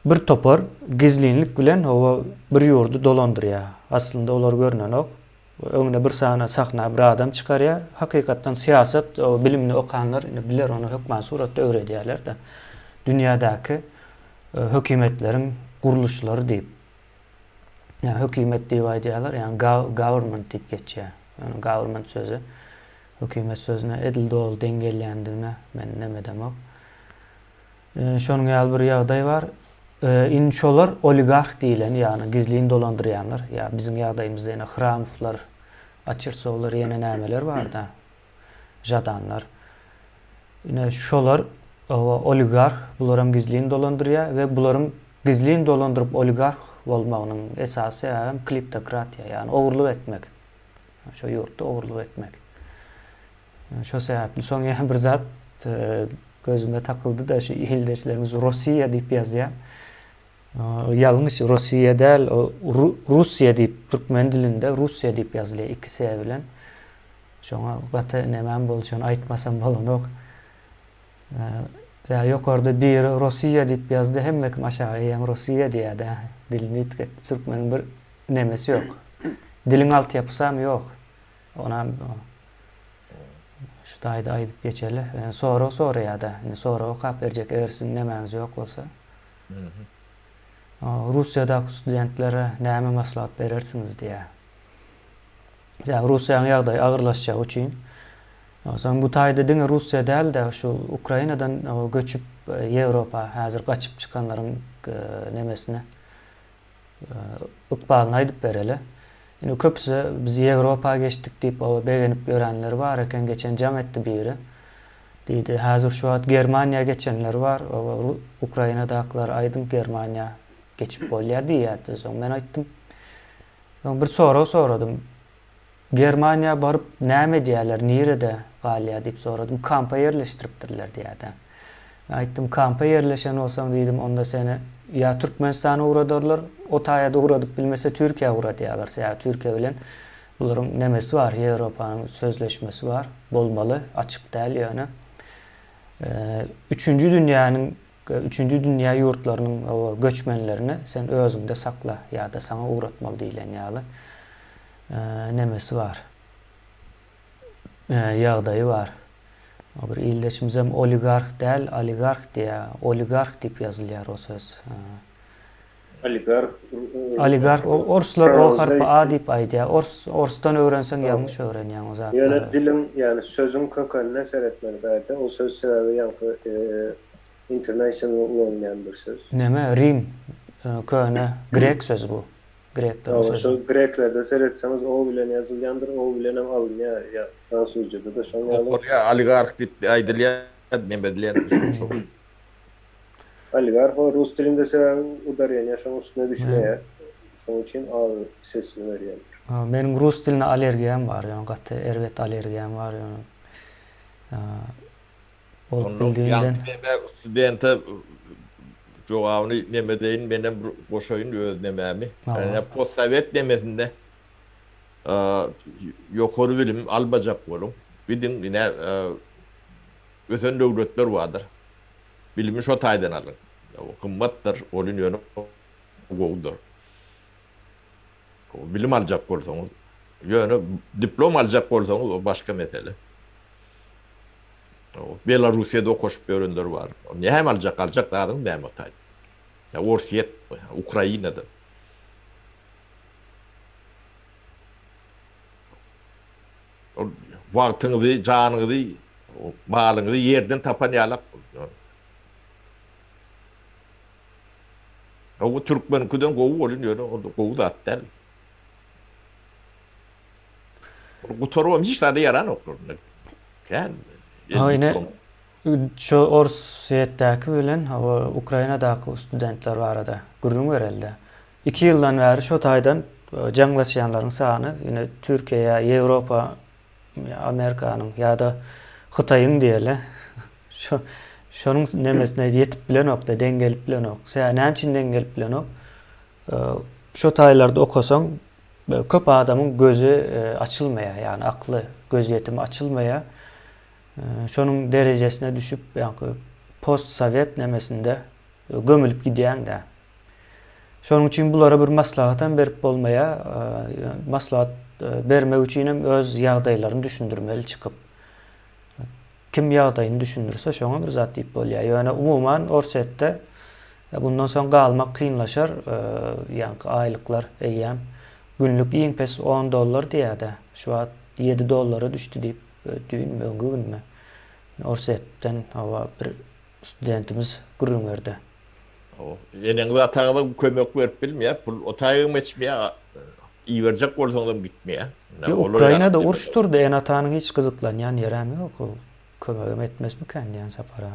Speaker 1: Bir topar gizlinlik bilen o bir ýurdu dolandyrýar. Aslında olar görünen ok. Öňüne bir sana sakna bir adam çıkarýar. Hakykatdan siýasat, o bilimli okanlar biler onu hökmen suratda öwredýärler de. Dünýädäki hökümetleriň guruluşlary diýip. Yani hökümet diýip aýdýarlar, yani government diýip geçýär. Yani government sözü hökümet sözüne edil dol dengellendiğine men näme demok. Şonuň ýaly bir ýagdaý bar. Şolar oligark diýilen, yani gizliň dolandyrýanlar. Ya bizim ýagdaýymyzda ýene Hramovlar, Açırsowlar ýene nämeler bar da. Jadanlar. Ýene şolar oligark, bularam gizliň dolandyrýar we bularyň gizliň dolandyryp oligark bolmagynyň esasy hem kliptokratiýa, yani owurluk etmek. Şo ýurtda owurluk etmek. Şo sebäpli soň bir zat gözüme takıldı da şu ildeşlerimiz Rusiya diýip ýazýar. Ýalňyş Rusiya däl, Rusiya diýip türkmen dilinde Rusiya diýip ýazylýar iki s bilen. Şoňa bata näme bolşan aýtmasam bolanok. Ýokarda bir Rusiya diýip ýazdy, hemmekim aşağı hem Rusiya diýär-de. Dilini ütketdi. Türkmeniň bir nemesi ýok. Diliň altyapysam ýok. Ona şu taýda aýdyp geçeli. Sonra ýa-da, sonra okap berjek ersin nemäňiz ýok bolsa. Russiýadaky studentlere näme maslahat berersiňiz diýär. Ya Russiýanyň ýagdaýy agyrlaşjak üçin. Soň bu taýda diňe Russiýa däl de şu Ukrainadan göçüp Ýewropa häzir gaçyp çykanlaryň nemesine ykbalyny aýdyp bereli. Ýene köpüsi biz Ýewropa geçdik diýip begenip görenler bar eken geçen jam etdi biri. Diýdi häzir şu wagt Germaniýa geçenler bar. Ukrainadaklar aýdym Germaniýa geçip bolýar diýýärdi. Soň men aýtdym. Soň bir soradym. Germaniýa baryp näme diýerler, nirede galýa diýip soradym. Kampa ýerleşdiripdirler diýýärdi. Aýtdym kampa ýerleşen bolsaň diýdim, onda seni ya Türkmenistana uradarlar, o taýada uradyp bilmese Türkiýe ura diýerler. Ya Türkiýe bilen bularyň nemesi bar, Ýewropanyň sözleşmesi bar, bolmaly, açyk däl ýöne. Üçüncü dünýä ýurtlarynyň göçmenlerini sen özüňde sakla ýa-da saňa uratmaly diýilen ýaly nemesi bar. Ýagdaýy bar. Bir ildeşimiz hem oligark däl, oligark diýär, oligark diýip ýazylýar o söz. Oligark orslar o harpa a diýip aýdýar. Orsdan öwrenseň ýalňyş öwrenýän o zatlar.
Speaker 3: Ýöne dilim, ýani sözüň kökenine seretmeli bäde. O söz sebebi ýa-da international bolýan bir söz.
Speaker 1: Neme? Rim köne Grek sözü bu. Grekler o söz.
Speaker 3: Şu Greklerde seretseňiz o bilen ýazylýandyr, o bilen hem alınýar. Ya Fransuzcada da şoň ýaly.
Speaker 2: Oraya oligark diýip aýdylýar, neme diýen şu.
Speaker 3: Oligark o rus dilinde sebebi udarýan, şoň üstüne düşmeýär. Şoň üçin ağır sesli berýär.
Speaker 1: Menin rus diline alergiyam var, ýa-ni gaty erwet alergiyam var ýa-ni. Bolup bildiğinden.
Speaker 2: Studente jogabyny neme deýin menen boşaýyn özlemämi. Yani postsovet demesinde ýokary bilim albajak bolum. Bidim ine öten döwletler bardyr. Bilimi şo taýdan alyn. O kymmatdyr, olun ýöne gowdur. Bilim aljak bolsaňyz, ýöne diplom aljak bolsaňyz o başga mesele. Belarusya'da koşup öğrenler var. Ne hem aljak dağdın ne hem otaydı. Ya Orsiet, Ukrayna'da. Vaktinizi, canınızı, malınızı yerden tapan yalak. O Türkmenküden gowu oluyor, o gowu da attel. Bu torum hiç tadı yaran okur. Yani
Speaker 1: Ayne şu Orsietdäki bilen Ukrainadaky studentler barada gurrun berelde. 2 ýyldan bäri şu taýdan jaňlaşýanlaryň sany ýene Türkiýe, Ýewropa, Amerikanyň ýa-da Hytaýyň diýeli. Şonuň nemesine ýetip bilenok da dengelip bilenok. Sen näçin dengelip bilenok? Şu taýlarda okasaň köp adamyň gözü açylmaýar, ýani akly, göz ýetimi açylmaýar. Şonun derejesine düşüp post sovet nemesinde gömülüp gidýän de. Şonuň üçin bulara bir maslahat berip bolmaýa, maslahat bermek üçin hem öz ýagdaýlaryny düşündirmeli çykyp. Kim ýagdaýyny düşündirse şoňa bir zat diýip bolýar. Ýöne umuman Orsetde bundan soň galmak kynlaşar, ýani aýlyklar eýýäm günlük iň pes $10 diýär-de. Şu wagt $7 düşdi diýip düýün öňkü günme. Orsetden bir studentimiz gurrun berdi.
Speaker 2: Enen we atagyna kömek berip bilmeýär, pul otaýym etmeýär, iýerjek bolsaňam gitmeýär.
Speaker 1: Ukrainada uruş turdy, en atanyň hiç gyzyklanýan ýerämi ýok. Kömegim etmesmiken ýani sapara.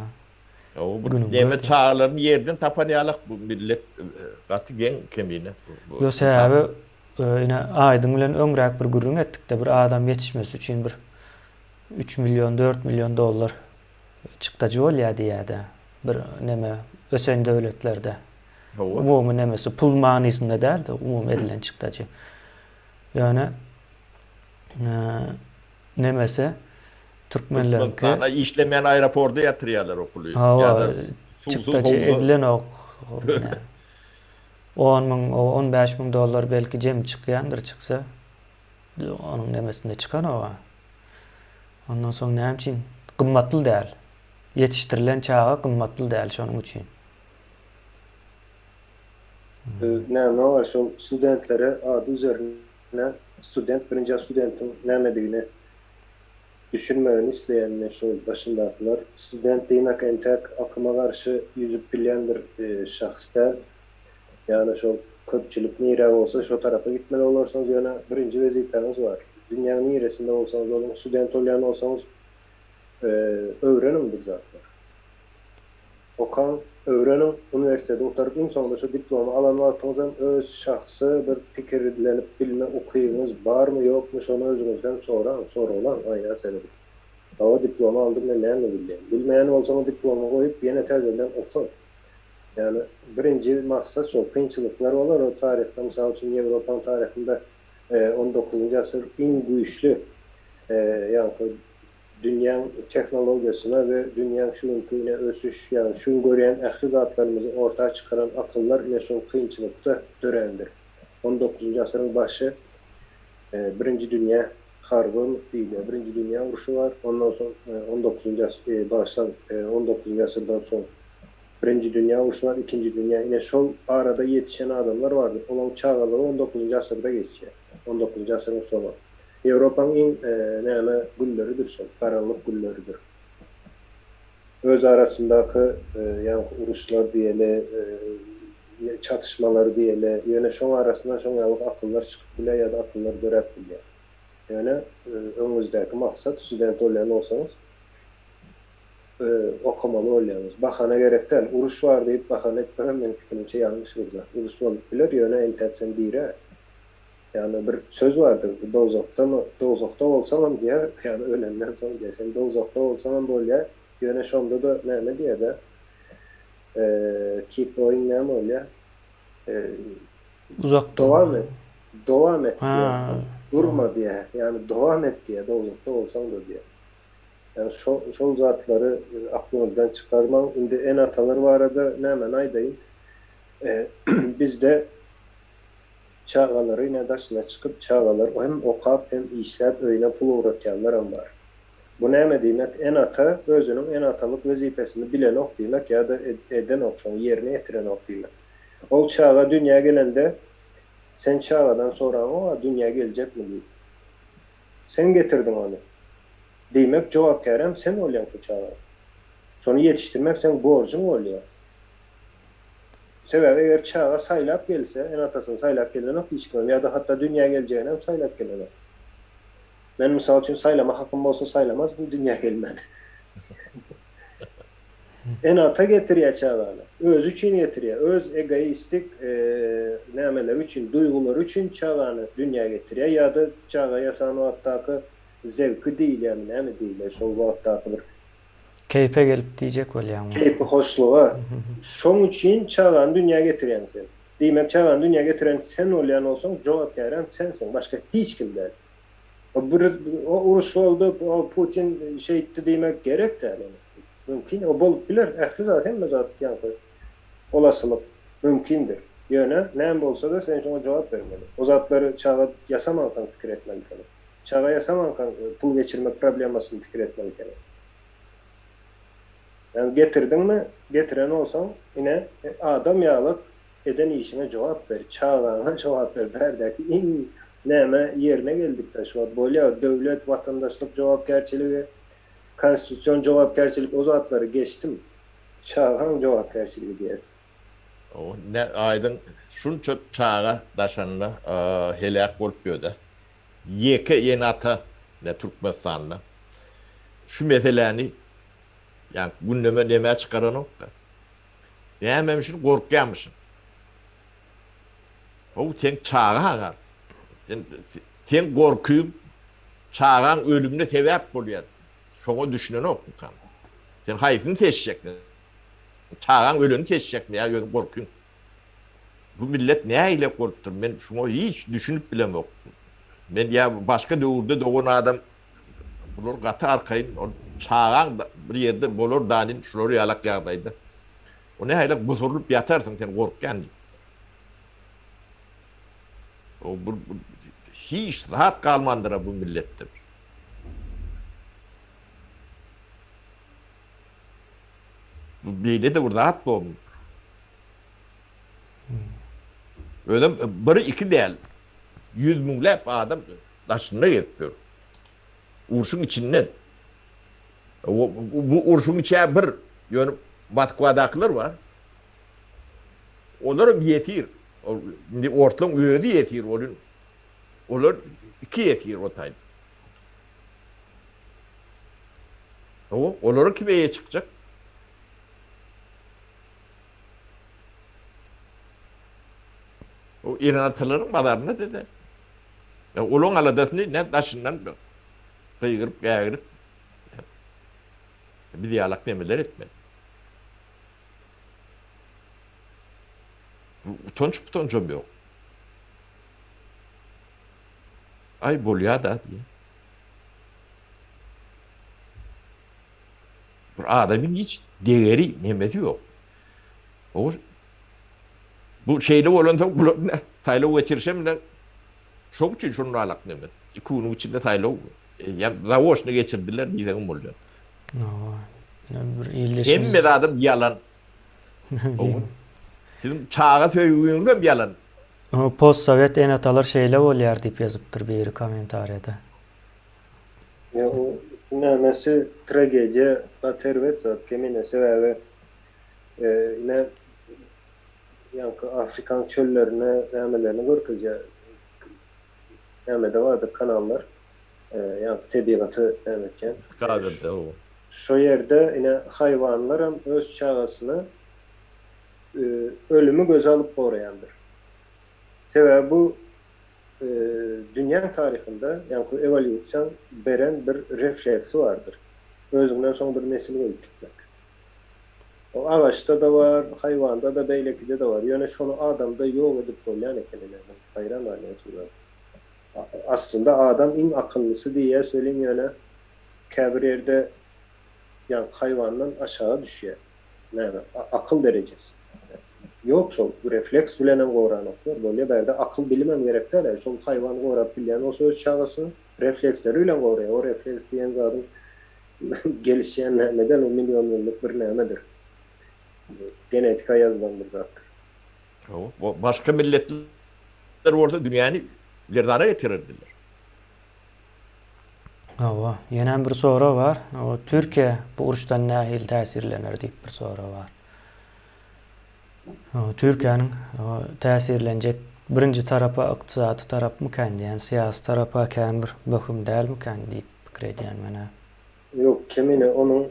Speaker 2: Deme çağlarını yerden tapan ýalak bu millet gaty geň kemine.
Speaker 1: Yo sebäbi ine aýdyň bilen öňrek bir gurrun etdik de bir adam ýetişmesi üçin bir $3 milyon, $4 milyon çykdagy bolýar diýär-de. Bir neme ösen döwletlerde. Umumy nemesi pul manysynda däl de umumy edilen çykdagy. Ýöne nemesi Türkmenlerinki
Speaker 2: işlemeyen aeroporda yatırıyorlar o pulu.
Speaker 1: Ya çykdagy edilen ok. 10 000, $15 000 belki jem çykýandyr çyksa. Onun nemesinde çıkan o. Ondan soň näme üçin gymmatly däl. Yetiştirilen çağa gymmatly däl şonuň üçin.
Speaker 3: Ne var şu studentlere adı üzerine birinci studentin nämedigini düşünmegini isleýänler şol başyndakylar. Student diýmek entek akyma garşy ýüzüp bilýän bir şahslar. Yani şol köpçülik nire bolsa şo tarafa gitmeli olarsanız ýöne birinji wezipeniz var. Dünýäniň niresinde bolsaňyz bolun, student bolýan bolsaňyz öwrenin bu zatlar. Okan öwrenin, uniwersitede oturup iň soňunda şu diplomy alan wagtyňyzdan öz şahsy bir pikirlenip bilme okuýuňyz barmy ýokmy şonu özüňizden soralan aýa sebebi. O diplomy aldym men näme bilýän? Bilmeýän bolsaň o diplomy goýup ýene täzeden oku. Yani birinci maksat çok kıyınçılıklar olur o tarihte. Misal için Avrupa tarihinde 19. asır en güçlü yani dünyanın teknolojisine ve dünyanın şunkine ösüş yani şun gören ehli zatlarımızı ortaya çıkaran akıllar yine şu kıyınçılıkta dörendir. 19. asırın başı birinci dünya harbı değil. Birinci dünya vuruşu var. Ondan sonra 19. baştan 19. asırdan sonra Birinci Dünya Uruşu var, İkinci Dünya. Yine şol arada yetişen adamlar vardır. Olan çağları 19. asırda geçiyor. 19. asırın sonu. Avrupa'nın en gülleridir şol. Karanlık gülleridir. Öz arasındaki yani uruşlar diyele, çatışmaları diyele, yani şol arasından şol yalık akıllar çıkıp bile ya da akıllar dörep bile. Yani önünüzdeki maksat student olayan olsanız okumalı olýanız. Bahana gerek değil. Uruş var diýip bahana etmem men fikrimçe yanlış bir zat. Uruş bolup biler ýöne entetsen diýre. Yani bir söz vardır. Dozokda bolsam diye yani ölenden soň diýsen dozokda bolsam bolýar. Ýöne şonda da näme diýär keep going näme bolýar?
Speaker 1: Uzak
Speaker 3: Dowam et diýär. Durma diýär. Yani dowam et diýär. Dozokda bolsam da diýär. Yani şol zatları aklınızdan çıkarmam. Şimdi en atalar var arada hemen aydayım. Bizde çağaları yine daşına çıkıp çağalar hem okap hem işlep öyle pul uğratyanlar var. Bu ne demek? En ata özünün en atalık vazifesini bilen ok demek ya da eden ok şonu yerine getiren ok demek. O çağa dünya gelende sen çağadan sonra o dünya gelecek mi diye. Sen getirdin onu. Demek cevap verem sen olyan şu çağa. Şonu yetiştirmek sen borcun oluyor. Sebebi eğer çağa saylap gelse, en atasını saylap gelene hiç görmüyor. Ya da hatta dünya geleceğine saylap gelene. Ben misal için saylama hakkım olsa saylamaz, dünya gelmeli. En ata getiriyor çağlarını. Öz için getiriyor. Öz egoistik nemeler için, duygular için çağlarını dünya getiriyor. Ya da çağa yasan o hattaki zevki değil yani ne mi değil şol vaxtda bir
Speaker 1: keyfe gelip diyecek bolýan.
Speaker 3: Keyfi hoşluğa. Şoň üçin çağan dünya getirýän sen. Diýmek çağan dünya getiren sen bolýan bolsaň jogap berýän sensiň, başga hiç kim değil. O uruş oldu, o Putin şeydi diýmek gerek de yani. Mümkin o bolup biler. Ähli zat hem zat ýa-da olasılık mümkindir. Ýöne näme bolsa da sen şoňa jogap bermeli. O zatları çağa yasamakdan pikir etmeli. Çağa yasamakdan pul geçirmek problemasını pikir etmeli. Yani getirdin mi, getiren olsan yine adam yağlık eden işine cevap ver. Çağına cevap ver. Berdeki en neme yerine geldik de şu an. Böyle devlet, vatandaşlık cevapgerçiliği, konstitüsyon cevapgerçilik o zatları geçtim. Çağın cevapgerçiliği diyeceğiz.
Speaker 2: O ne aydın şunça çağa daşanla helak bolup ýöde. Yeke yeni ata ne Türkmenistan'da. Şu meseleni yani gündeme demeye çıkaran ok da. Yememişsin, korkuyamışsın. O sen çağa agar. Sen korkuyup çağın ölümüne sebep bolýar. Şoňa düşünen ok. Sen hayfını teşeceksin. Çağın ölümünü teşeceksin ya korkuyun. Bu millet ne ile korktur? Ben şunu hiç düşünüp bilemem. Ben ya başka döwürde doğan adam bulur gatı arkayın çağan bir yerde bolur danin şuraya yalak ýagdaýda. O ne haýlak buzurlup ýatarsın sen gorkkan. O bu hiç rahat kalmandıra bu millette. Bu beýle de burada rahat bolmaly. Öyle biri iki değil. yüz minglep adam daşına getiriyor. Urşun içinden. Bu urşun içine bir yönü Moskva'dakiler var. Onlar yetir. Ortadan öğüdü yetir. Onlar iki yetir o tayda. Onları kimeye çıkacak? O İranlıların madarına dedi. Onun aladasını ne taşından kıygırıp gayırıp bir diyalog demeler etmedi. Utanç yok. Ay bolya da diye. Bir adamın hiç değeri, nimeti yok. Bu şeyle olan da Taylo geçirişem de çok için şunu alak nimet. İkunun içinde Taylo yani Zavoş'unu geçirdiler diyeceğim olacak.
Speaker 1: Bir iyileşmiş.
Speaker 2: Hem adam yalan. Bizim çağa söylüyorlar yalan.
Speaker 1: Post-Sovet en atalar şeyle olyar deyip yazıptır bir komentariyada.
Speaker 3: Ya o nämesi tragediya batervet zat keminesi ve yine yankı Afrikan çöllerine nämelerini görküzya nämede vardır kanallar yankı tebigatı nämeken.
Speaker 2: Skadırdı o.
Speaker 3: Şu yerde yine hayvanlar hem öz çağasını ölümü göz alıp koruyandır. Sebebi bu dünya tarihinde yani evolüsyon veren bir refleksi vardır. Özünden son bir nesili öldürmek. O ağaçta da var, hayvanda da, beylekide de var. Yani şunu adamda yok edip koyulan ekelilerden. Hayran haline getiriyor. Aslında adam en akıllısı diye söyleyeyim yani kabir yerde yani hayvandan aşağı düşüyor. Yani akıl derecesi. Yok çok bu refleks bilenen koğran okuyor. Böyle berde akıl bilmem gerekti de çok hayvan koğrap bilen o söz çağısı refleksleriyle koğruyor. O refleks diyen zaten gelişen nemeden o milyon yıllık bir nemedir. Genetika yazılan bir zattır.
Speaker 2: Başka milletler orada dünyanı ileride getirirdiler.
Speaker 1: Yenen bir soru var. O Türkiye bu uruşdan nahil tesirlenir deyip bir soru var. Türkiye'nin tesirlenecek birinci tarafa iqtisadi taraf mı kendi yani siyasi tarafa kendi bir bakım değil mi kendi deyip fikir ediyen bana.
Speaker 3: Yok kemine onun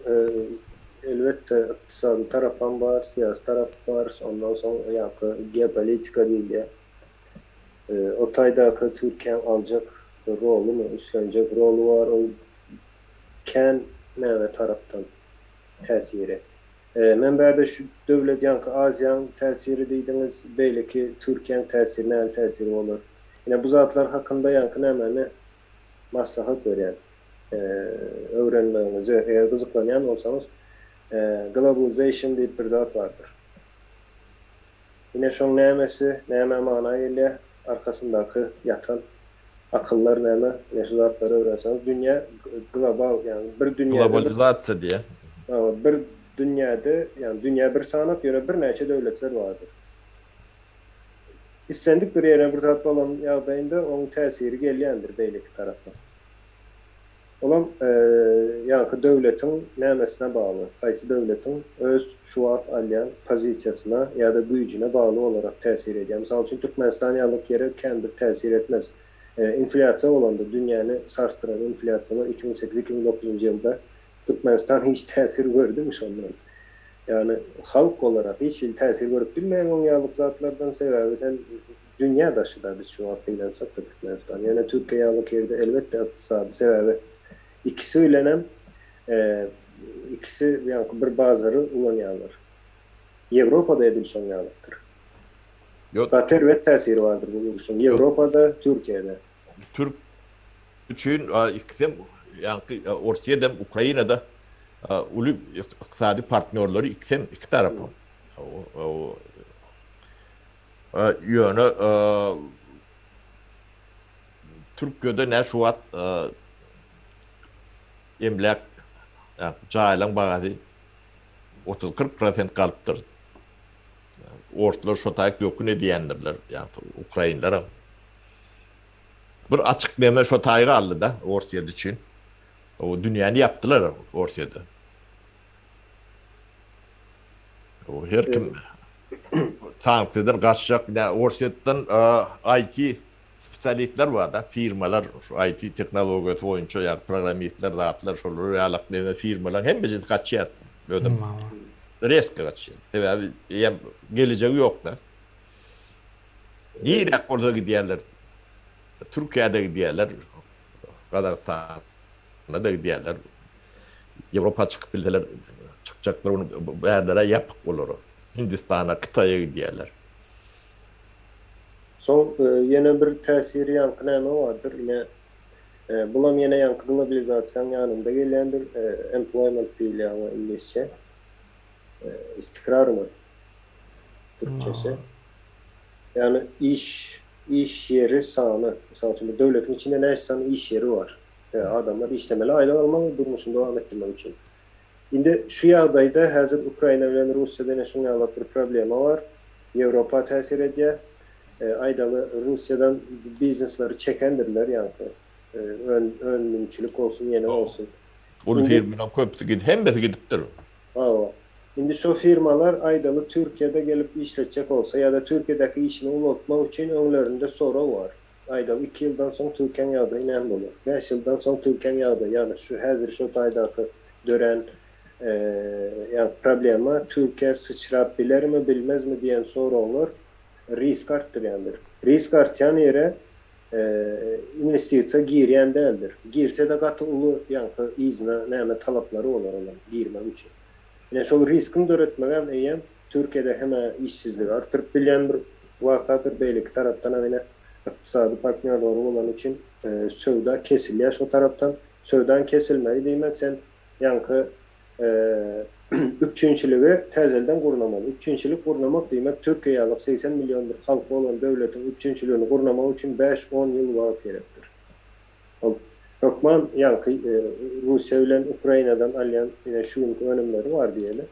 Speaker 3: elbette iktisadi taraftan var, siyasi taraf var, ondan sonra yakı geopolitika değil ya. O taydaki Türkiye alacak rolü mü, üstlenecek rolü var, o ken neve taraftan tesiri. Menberde şu devlet yankı Azyan tesiri deydiniz, belli ki Türkiye'nin tesiri ne tesiri olur. Yine bu zatlar hakkında yankı nemeni maslahat veren, öğrenmenizi, eğer kızıklayan olsanız globalization diye bir zat vardır. Yine şunun nemesi, neme manayıyla arkasındaki yatan akıllar neme, şu zatları öğrenseniz dünya global yani bir dünyada
Speaker 2: globalizasyon diye.
Speaker 3: Bir dünyada yani dünya bir sanat göre bir neçe devletler vardır. İstendik bir yere bir zat olan yağdayında onun tesiri gelyendir beylik tarafı. Olan yani devletin nemesine bağlı. Kaysi devletin öz şuat alyan pozisyasına ya da gücüne bağlı olarak tesir ediyor. Misal için Türkmenistan yalık yere kendi tesir etmez. İnflasyon olan da dünyanı sarstıran inflasyonu 2008-2009 yılda Türkmenistan hiç tesir gördümüş onların. Yani halk olarak hiç tesir görüp bilmeyen on yağlık zatlardan sebebi sen dünya dışı da biz şu an kıyılansak da Türkmenistan. Yani Türkiye yağlık yerde elbette iktisadı sebebi. İkisi öylenem ikisi yani bir bazıları ulan yağlar. Avrupa'da edilmiş on yağlıktır. Bater ve tesiri vardır bu oluşum. Avrupa'da, Türkiye'de.
Speaker 2: Türk için iklim yani Rusya'da, Ukrayna'da ulu iktisadi partnerleri iki tarafı. Yönü Türkiye'de ne şu an emlak caylan bağlı 30-40% kalıptır. Ortalar şotayık yok ne diyendirler yani Ukraynalara. Bir açık neme şu tayga aldı da Orsya'da için. O dünyanı yaptılar Orsya'da. O her kim tanklıdır kaçacak ne Orsya'dan IT spesialistler var da firmalar şu IT teknolojisi boyunca yani programistler dağıttılar şoları realaklarına firmalar hem beceri kaçıyor böyle risk kaçıyor. Tabii yani geleceği yok da. Irak orada gidiyorlar. Türkiye'de gidiyorlar. Kazakistan'da da gidiyorlar. Avrupa çıkıp bildiler çıkacaklar onu yerlere yapık olur. Hindistan'a, Kıtay'a gidiyorlar.
Speaker 3: Son yine bir tesiri yankı näme vardır. Yine bulam yine yankı globalizasyon yanında gelendir. Employment değil ama İngilizce. İstikrar mı? Türkçesi. Yani iş yeri sağlı. Mesela şimdi devletin içinde ne sanı iş yeri var. Adamlar işlemeli aile almalı durmuşunu devam ettirmek için. Şimdi şu yağdayda hazır Ukrayna ile Rusya'da nasyonel bir problemi var. Avrupa tesir ediyor. Aydalı Rusya'dan biznesleri çekendirler yani. Önlümçülük olsun, yeni olsun.
Speaker 2: Bunu firmadan köptü gidip hem de gidiptir.
Speaker 3: Şimdi şu firmalar aydalı Türkiye'de gelip işletecek olsa ya da Türkiye'deki işini unutmak için önlerinde soru var. Aydalı 2 yıldan sonra Türkiye'nin yağda inen olur. 5 yıldan sonra Türkiye'nin yağda yani şu hazır şu aydaki dören yani problema Türkiye sıçrayabilir mi bilmez mi diyen soru olur. Risk arttıryandır. Risk artyan yere investisiya girýän däldir. Girse de gaty uly ýa-da izne näme talaplary olar olan girmek üçin. Ine şol riskini döretmegem eýem Türkiýede heme işsizlik artyryp bilýän bir wakatyr beýleki tarapdan ine ykdysady partnerleri bolan üçin söwda kesilýär şo tarapdan. Söwdan kesilmeli diýmek sen ýa-da üçüncülüğü tezelden kurnamak. Üçüncülük kurnamak demek Türkiye'ye 80 milyon bir halkı olan devletin üçüncülüğünü kurnamak için 5-10 yıl vaat gerektir. Hükman yankı Rusya ile Ukrayna'dan alyan yine şu önümleri var diyelim.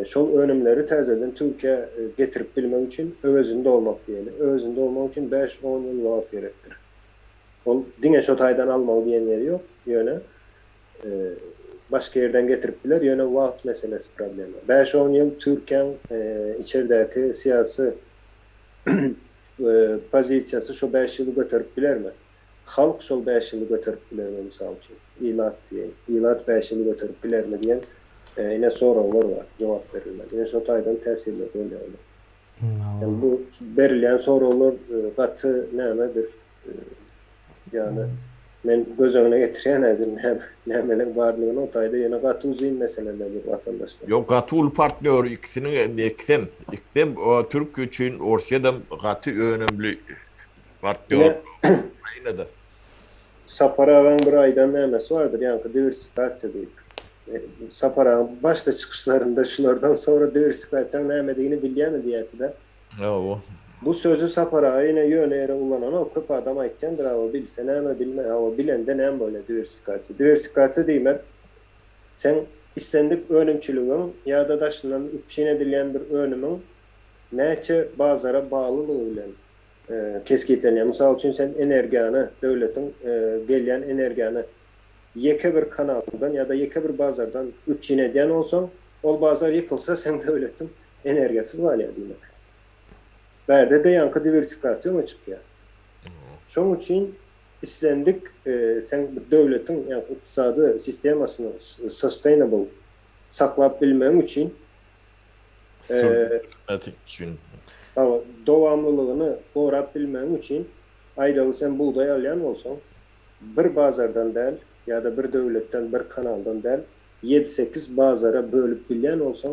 Speaker 3: Şol önümleri tezelden Türkiye getirip bilmek için özünde olmak diyelim. Özünde olmak için 5-10 yıl vaat gerektir. Dine şotaydan almalı diyenleri yok. Yöne başka yerden getirip biler. Yöne vaat meselesi problemi. 5-10 yıl Türkiye'nin içerideki siyasi pozisyası şu 5 yılı götürüp biler mi? Halk şu 5 yılı götürüp biler mi misal için? İlat diye. İlat 5 yılı götürüp biler mi diyen yine sorular var. Cevap verirler. Yine şu taydan tesirler öyle olur. Yani bu verilen sorular katı nemedir? Yani men göz önüne getiren hazır nemeler varlığını o tayda yine katı uzayın meselelerdir vatandaşlar.
Speaker 2: Yok katı ul partner ikisinin ikisem Türk için Rusya'dan katı önemli partner Ukrayna'da.
Speaker 3: Saparavan bir aydan nemesi vardır yani diversifikasyon değil. Saparavan başta çıkışlarında şulardan sonra diversifikasyon nemediğini bilyen mi diyeti de. Bu sözü Saparağa yine yönere ullanan o köp adam aytkendir ama bilse neme bilme ama bilen de nem böyle diversifikasyon. Diversifikasyon demek sen istendik önümçülüğün ya da daşından üpçin edilen bir önümün neçe bazara bağlılığı ile keskitleniyor. Misal için sen enerjianı, devletin gelen enerjianı yeke bir kanaldan ya da yeke bir bazardan üpçin edilen olsan o bazar yıkılsa sen devletin enerjisiz var ya demek. Berde de yankı diversifikasyon mu çıkıyor? Şunun için istendik sen devletin yani iktisadı sistemasını sustainable saklap bilmem için devamlılığını korap bilmem için aydalı sen buğday alayan olsan bir bazardan del ya da bir devletten bir kanaldan del 7-8 bazara bölüp bilyen olsan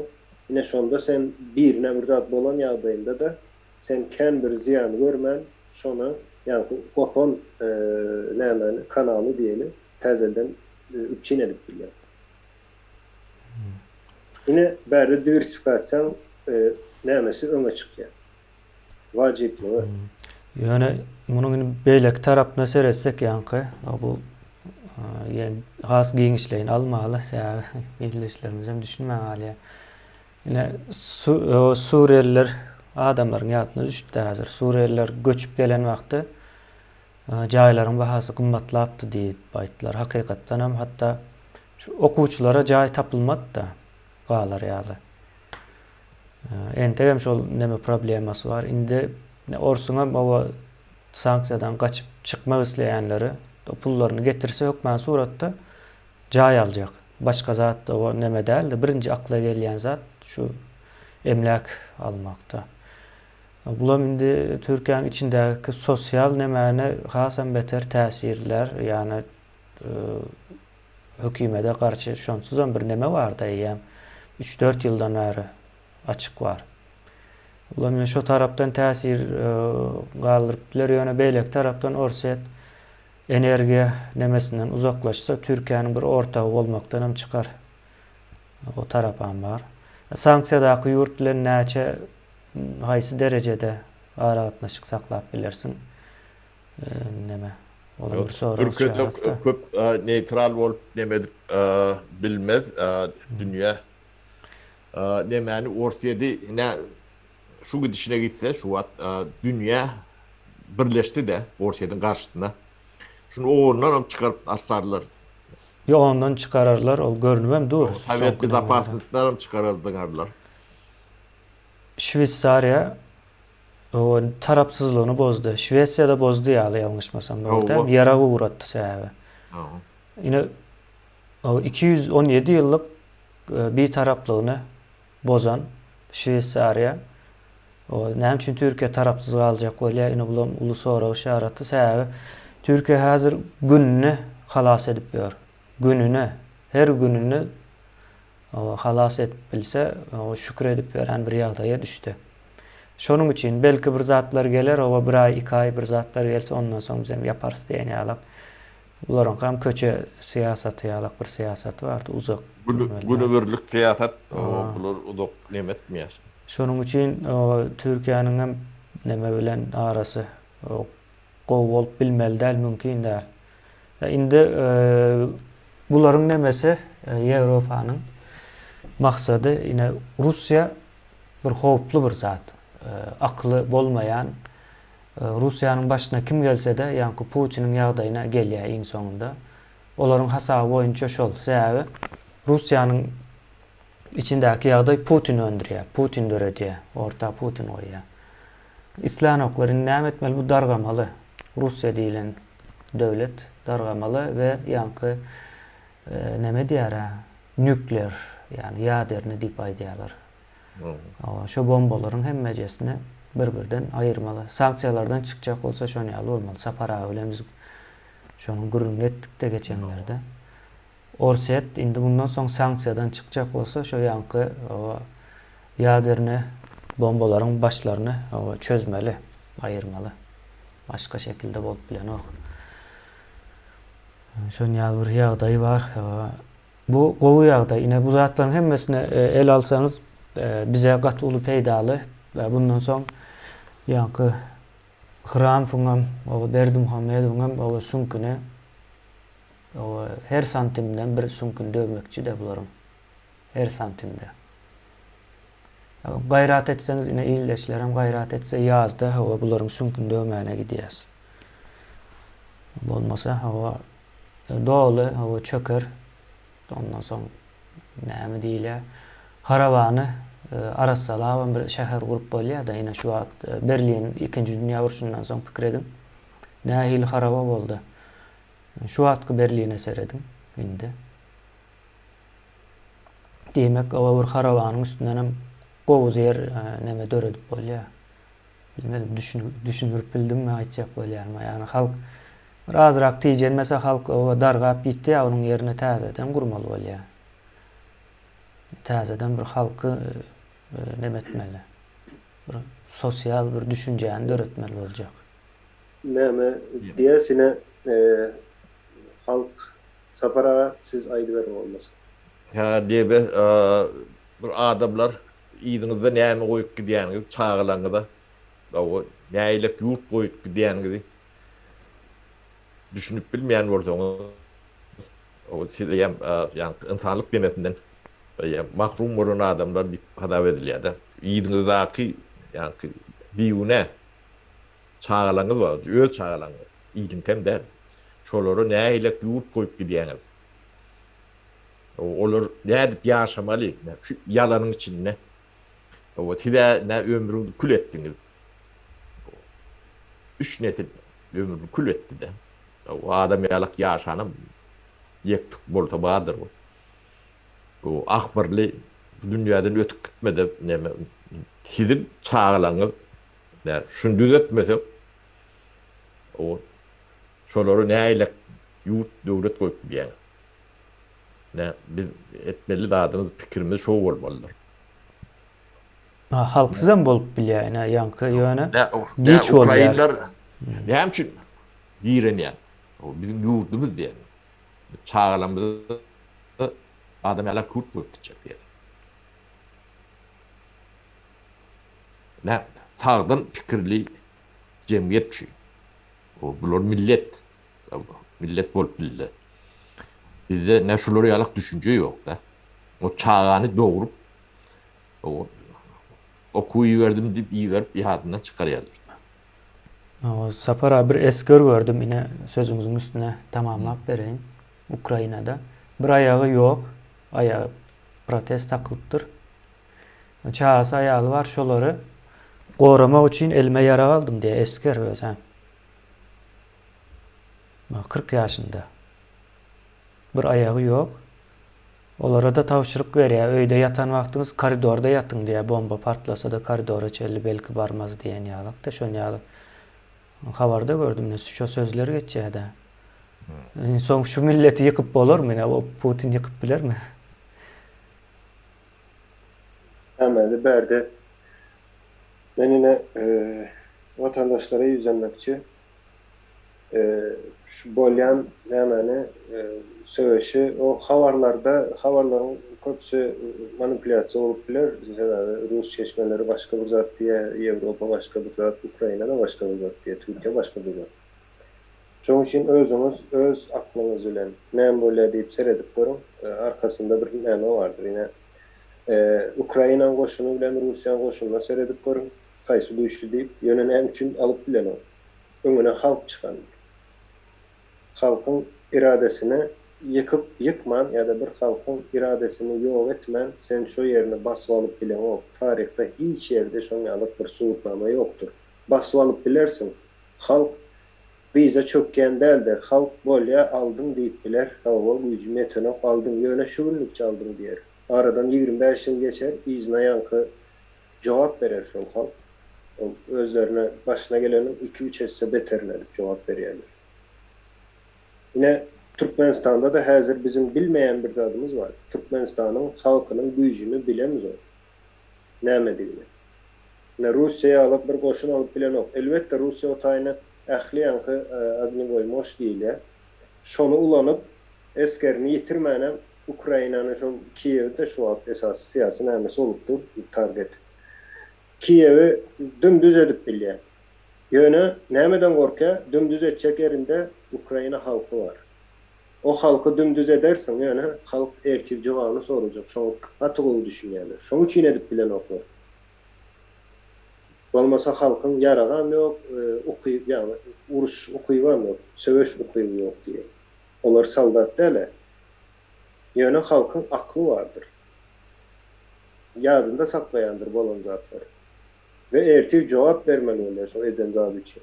Speaker 3: yine şonda sen birine bir zat bolan yağdayında da sen kendi bir ziyan görmen şonu yani kopon kanalı diyelim tezelden üpçin edip bilyen. Yine berde diversifikasyon nemesi öne çıkıyor. Vacipli var.
Speaker 1: Yani bunun beylek tarap nasıl etsek yankı bu yani has gençlerin almalı sebebi ilişkilerimizi düşünme hali. Yine Suriyeliler adamların yatına düştü hazır. Suriyeliler göçüp gelen vakti Jaýlaryň bahasy gymmatlapdy diýip aýtdylar. Hakykatdan hem hatta şu okuwçylara jaý tapylmady da galar ýaly. Entegem şol neme problemasy var. Indi orsuňa bawa sanksiýadan gaçyp çykmak isleýänleri pullaryny getirse hökmän suratda jaý aljak. Başka zat da o neme däl de birinji akla gelýän zat şu emlak almakda. Bulam indi Türkiýanyň içindäki sosial nemäne hasam beter täsirler, ýani hökümete garşy şonsuzam bir neme bar da ýa 3-4 ýyldan bäri açyk bar. Bulam şu tarapdan täsir galyryp biler, ýöne beýlek tarapdan orset energiýa nemesinden uzaklaşsa Türkiýanyň bir ortagy bolmakdan hem çykar. O tarapam bar. Sanksiýadaky ýurt bilen näçe haýsy derejede aragatnaşyk saklap bilersiň. Neme? Ola bir soru.
Speaker 2: Türkiýede köp neutral bolup nemedik bilmez dünýä. Nemäni ortaýady şu gidişine gitse şu wagt dünýä birleşdi de ortaýadyň garşysynda. Şunu oğurundan çıkarıp astarlar.
Speaker 1: Yo ondan çıkararlar, ol görünmem dur.
Speaker 2: Sovet bir zapaslıklarım çıkarırdılar.
Speaker 1: Şveýsariýa o tarapsızlığını bozdu. Şweýsiýada bozdu ýaly ýalňyşmasam da. Yara uğratdy sebäbi. Ine o 217 ýyllyk bir taraplygyny bozan Şweýsariýa o näme üçin Türkiýe tarapsyz galjak bolýar? Ine bulan uly soraw şaratdy sebäbi Türkiýe häzir gününi halas edip ýör. Gününi, her gününi halas edip bilse, şükredip ýören bir ýagdaýa düşdi. Şonuň üçin belki bir zatlar geler, o bir ay, 2 ay bir zatlar gelse ondan soň biz hem yaparys diýen ýaly. Ularaň hem köçe siýasaty ýaly bir siýasaty bardy, uzak.
Speaker 2: Günübirlik siýasat, bular uzak nemetmeýär.
Speaker 1: Şonuň üçin Türkiýanyň hem neme bilen arasy gowy bolup bilmeli däl, mümkin däl. Indi bularyň nemesi Ýewropanyň maksady ine Russiýa bir howply bir zat. Akly bolmaýan Russiýanyň başyna kim gelse de, ýa-ni Putiniň ýagdaýyna gelýär iň soňunda. Olaryň hasaby boýunça şol. Sebäbi Russiýanyň içindäki ýagdaý Putin öndürýär, Putin döredýär, orta Putin goýýar. İslam oklaryny näme etmeli? Bu dargamaly. Russiýa diýilen döwlet dargamaly we ýanky neme diýär? Nükleer, ýani ýaderni diýip aýdýarlar. Şu bombalaryň hemmejesini bir-birden aýyrmaly. Sanksiýalardan çykjak bolsa şonu ýaly bolmaly. Sapara bilen biz şonu gurrun etdik de geçenlerde. Orset indi bundan soň sanksiýadan çykjak bolsa şo ýanky ýaderni bombalaryň başlaryny çözmeli, aýyrmaly. Başka şekilde bolup bilen ok. Şonu ýaly bir ýagdaý bar. Bu gowy ýagdaý. Ine bu zatlaryň hemmesini el alsaňyz bize gat uly peýdaly we bundan soň ýanky Hramowyňam, Berdimuhammedowyňam o sunkyny her santimden bir sunkyn dövmekçi de bularyň. Her santimde. Gayrat etseňiz ine ýyldaşlar hem gayrat etse ýazda bularyň sunkyn dövmäne gidýäs. Bolmasa doly çöker. Ondan soň näme diýilýär? Harawany arasalawan bir şäher gurup bolýar da ine şu wagt Berlin 2-nji dünýä uruşundan soň pikredin. Nähili harawa boldy. Şu wagtky Berline seredim indi. Demek o bir harawanyň üstünden hem gowuz yer neme döredip bolýar. Bilmedim, düşünürüp bildimmi aýtjak bolýarmy? Ýani halk razrak tiýjenmese halk o dargap gitdi, onuň ýerine täzeden gurmaly bolýar. Täzeden bir halky neme etmeli? Bir sosial bir düşünjäni döretmeli boljak.
Speaker 3: Näme diýesine halk sapara siz aýdy berin bolmasa.
Speaker 2: Ha diýbe bir adamlar ýygyňyzda näme goýup gidýänigi çağılaňyda o näýlik ýurt goýup gidýänigi düşünüp bilmeýän bolsaňyz o size ýa insanlyk demetinden mahrum bolan adamlar diýip hadap edilýär da. Ýygyňyzdaky ýa-ni biýune çağılaňyz bar, öz çağılaňyz. iýdim de şolary näýle ýurt goýup gidýäňiz. Olar nädip ýaşamaly, şu ýalanyň içinde. O tize ne ömrüňi kül etdiňiz. 3 nesil ömrüni kül etdi de. O adam ýalyk ýaşanyp ýekdik bolsa badyr bu. O ahbirli dünýäden ötüp gitmedi näme sizin çağlaňyz. Ne şunu düzeltmesek o şolary näýle ýurt döwlet goýup diýär. Ne biz etmeli dadymyz pikirimiz şo bolmalydyr.
Speaker 1: Halksızam bolup bilýär, ýaňky ýöne.
Speaker 2: Niç Ukraynalar näme üçin ýirenýär? O bizim ýurdumuz diýär. Çağlamyz adam ýalyk ýurt goýup diýär. Ne sağdan pikirli cemiyet şu. O bular millet. Millet bolup bildi. Bizde ne şolary ýalyk düşünje ýok da. O çağany doğurup o okuýy berdim diýip ýerip ýadyndan çykarýarlar.
Speaker 1: O Sapara bir esker gördüm yine sözüňiziň üstüne tamamlap bereýin. Ukrainada bir ayağı ýok, ayağı protest taklypdyr. Çağasa ayağı var, şolary goramak üçin elime ýara aldım diye esker özem. 40 ýaşynda. Bir ayağı ýok. Olara da tawşyryk berýär. Öýde ýatan wagtyňyz koridorda ýatyň diye, bomba partlasa da koridora çelli belki barmaz diýen ýalyk da şonu ýalyk. Habarda gördüm ne şu sözleri geçýärdi. Soň şu milleti ýykyp bolarmy? O Putin ýykyp bilermi?
Speaker 3: Hemen berde ben yine vatandaşlara yüzlenmekçi şu bolyan hemen söwüşi o habarların köpüsü manipülasyon olup biler. Rus çeşmeleri başka bir zat diye, Avrupa başka bir zat, Ukrayna'da başka bir zat diye, Türkiye başka bir zat. Şoň üçin özüňiz, öz aklınız bilen näme bolýar diýip seredip görüň. Arkasında bir näme bardyr ýine. Ukraina goşuny bilen Russiýa goşunyna seredip görüň. Kaýsy güýçli diýip ýöne näme üçin alyp bilen o. Öňüne halk çykandyr. Halkyň iradesini yıkman ya da bir halkın iradesini yok etmen, sen şu yerini basıp alıp bilen o. Tarihte hiç yerde şonyalık bir soğutnama yoktur. Basıp alıp bilersin. Halk bize çökken deldir. Halk bolya aldım deyip biler. Hava gücü metanok aldım. Yöne şuurlukça aldım diyer. Aradan 25 yıl geçer. İzna yankı cevap verir şu halk. Özlerine başına gelenin 2-3 etse beterine cevap verirler. Yine Türkmenistan'da da hazır bizim bilmeyen bir zadımız var. Türkmenistan'ın halkının gücünü bilemiz o. Nämediğini. Ne Rusya'ya alıp bir koşun alıp bilen o. Elbette Rusya o tayını ähli yankı Agnivoy diýilýär. Şonu ulanıp eskerini yitirmenen Ukrayna'nın şu Kiev'de şu an esas siyasi nämesi olupdur target. Kiev'i dümdüz edip bilýär. Ýöne nämeden gorka dümdüz etjek yerinde Ukrayna halkı var. O halkı dümdüz edersen yani halk erkek cevabını soracak. Şoň atygyny düşünýärler. Şoň üçin edip bilen oklar. Bolmasa halkın yaragan yok, okuýup yani uruş okuýan yok, söwüş okuýan yok diye. Olar saldat däle. Ýöne halkın aklı vardır. Ýadynda saklaýandyr bolan zatlar. Ve erkek cevap vermeliler şo eden zat üçin.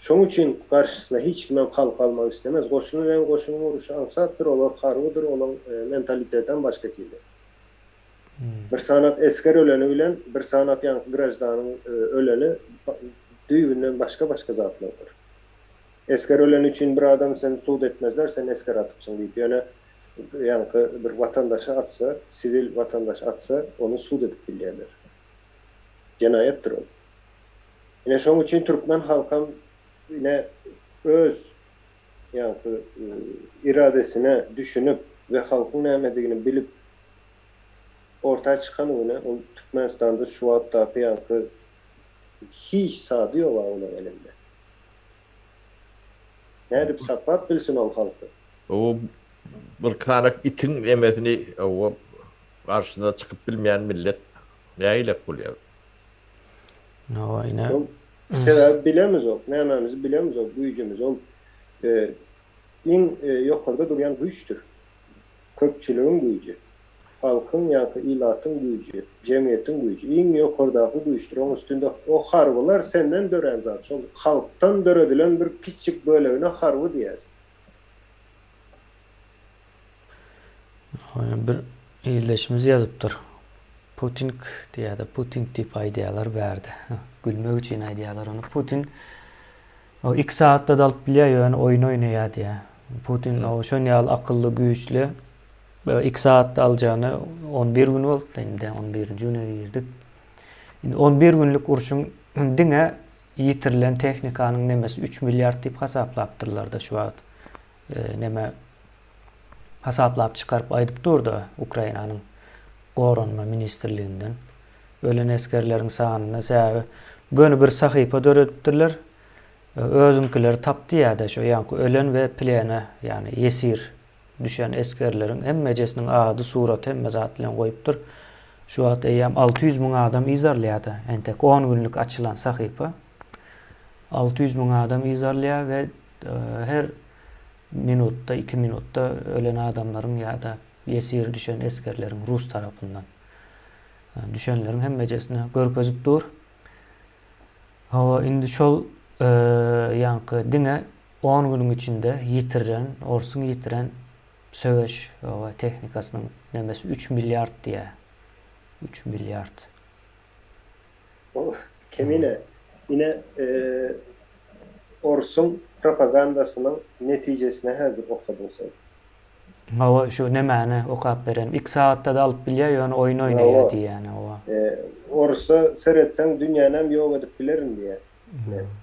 Speaker 3: Şoň üçin karşısına hiç kim halk almak istemez. Goşuny bilen goşuny uruşy ansatdyr, olar harbydyr, olan mentaliteten başka kili. Bir sanat esker öleni bilen bir sanat ýa-ni grajdanyň öleni düýbünden başka zatlardır. Esker ölen üçin bir adam seni suud etmezler, sen esker atypsın diýip ýöne ýa-ni bir vatandaşa atsa, sivil vatandaş atsa, onu suud edip bilýärler. Cenayetdir o. Ýene şoň üçin Türkmen halkam yine öz yani iradesine düşünüp ve halkın nämediğini bilip ortaya çıkan o Türkmenistan'da şu hatta yankı hiç sadığı var ona elinde. Ne edip saklap bilsin o halkı.
Speaker 2: O bir karak itin emesini o karşısına çıkıp bilmeyen millet näýle bolýar.
Speaker 1: No, ine.
Speaker 3: Sebäbi bilemiz o, nämämizi bilemiz o, güýjümiz o. in yukarıda duran güçtür. Köpçülüğün gücü. Halkın yani ilatın gücü, cemiyetin gücü. İn yukarıdaki güçtür. Onun üstünde o harvılar senden dören zat. Çünkü halktan döredilen bir küçük bölüğüne harvı diyez.
Speaker 1: Yani bir iyileşimiz yazıptır. Putin diye de Putin tip ideyalar verdi. Gülmek için ideyalar onu. Putin o 2 saatte dalıp biliyor yani oyun oynuyor diye. Putin o şöyle akıllı güçlü. 2 saatte alacağını 11 gün oldu da indi 11. güne girdik. 11 günlük urşun dine yitirilen teknikanın nemesi 3 milyar tip hesaplaptırlar da şu an. Neme hesaplap çıkarıp aydıp durdu Ukrayna'nın Korunma Ministerliğinden. Ölen askerlerin sanını sebebi gönü bir sahipa dörettiler. Özünkiler taptı ya da şu yani ölen ve plene yani yesir düşen askerlerin emmecesinin adı suratı emme zatlen koyuptur. Şu an eyyam 600 bin adam izarlayadı. Entek 10 günlük açılan sahipa 600 bin adam izarlaya ve her minutta 2 minutta ölen adamların ya da yesir düşen askerlerin Rus tarafından düşenlerin emmecesine görkezip dur. Hava indi şol yankı dine 10 günün içinde yitiren, orsun yitiren söğüş teknikasının nemesi 3 milyar diye. 3 milyar.
Speaker 3: O kemine yine Orsun propagandasının neticesine hazır okudun sen.
Speaker 1: Hava şu ne mene okap veren. 2 saatte de alıp biliyor yani oyun oynuyor diye yani o.
Speaker 3: Orsa seyretsen dünyanın yok edip bilerin diye.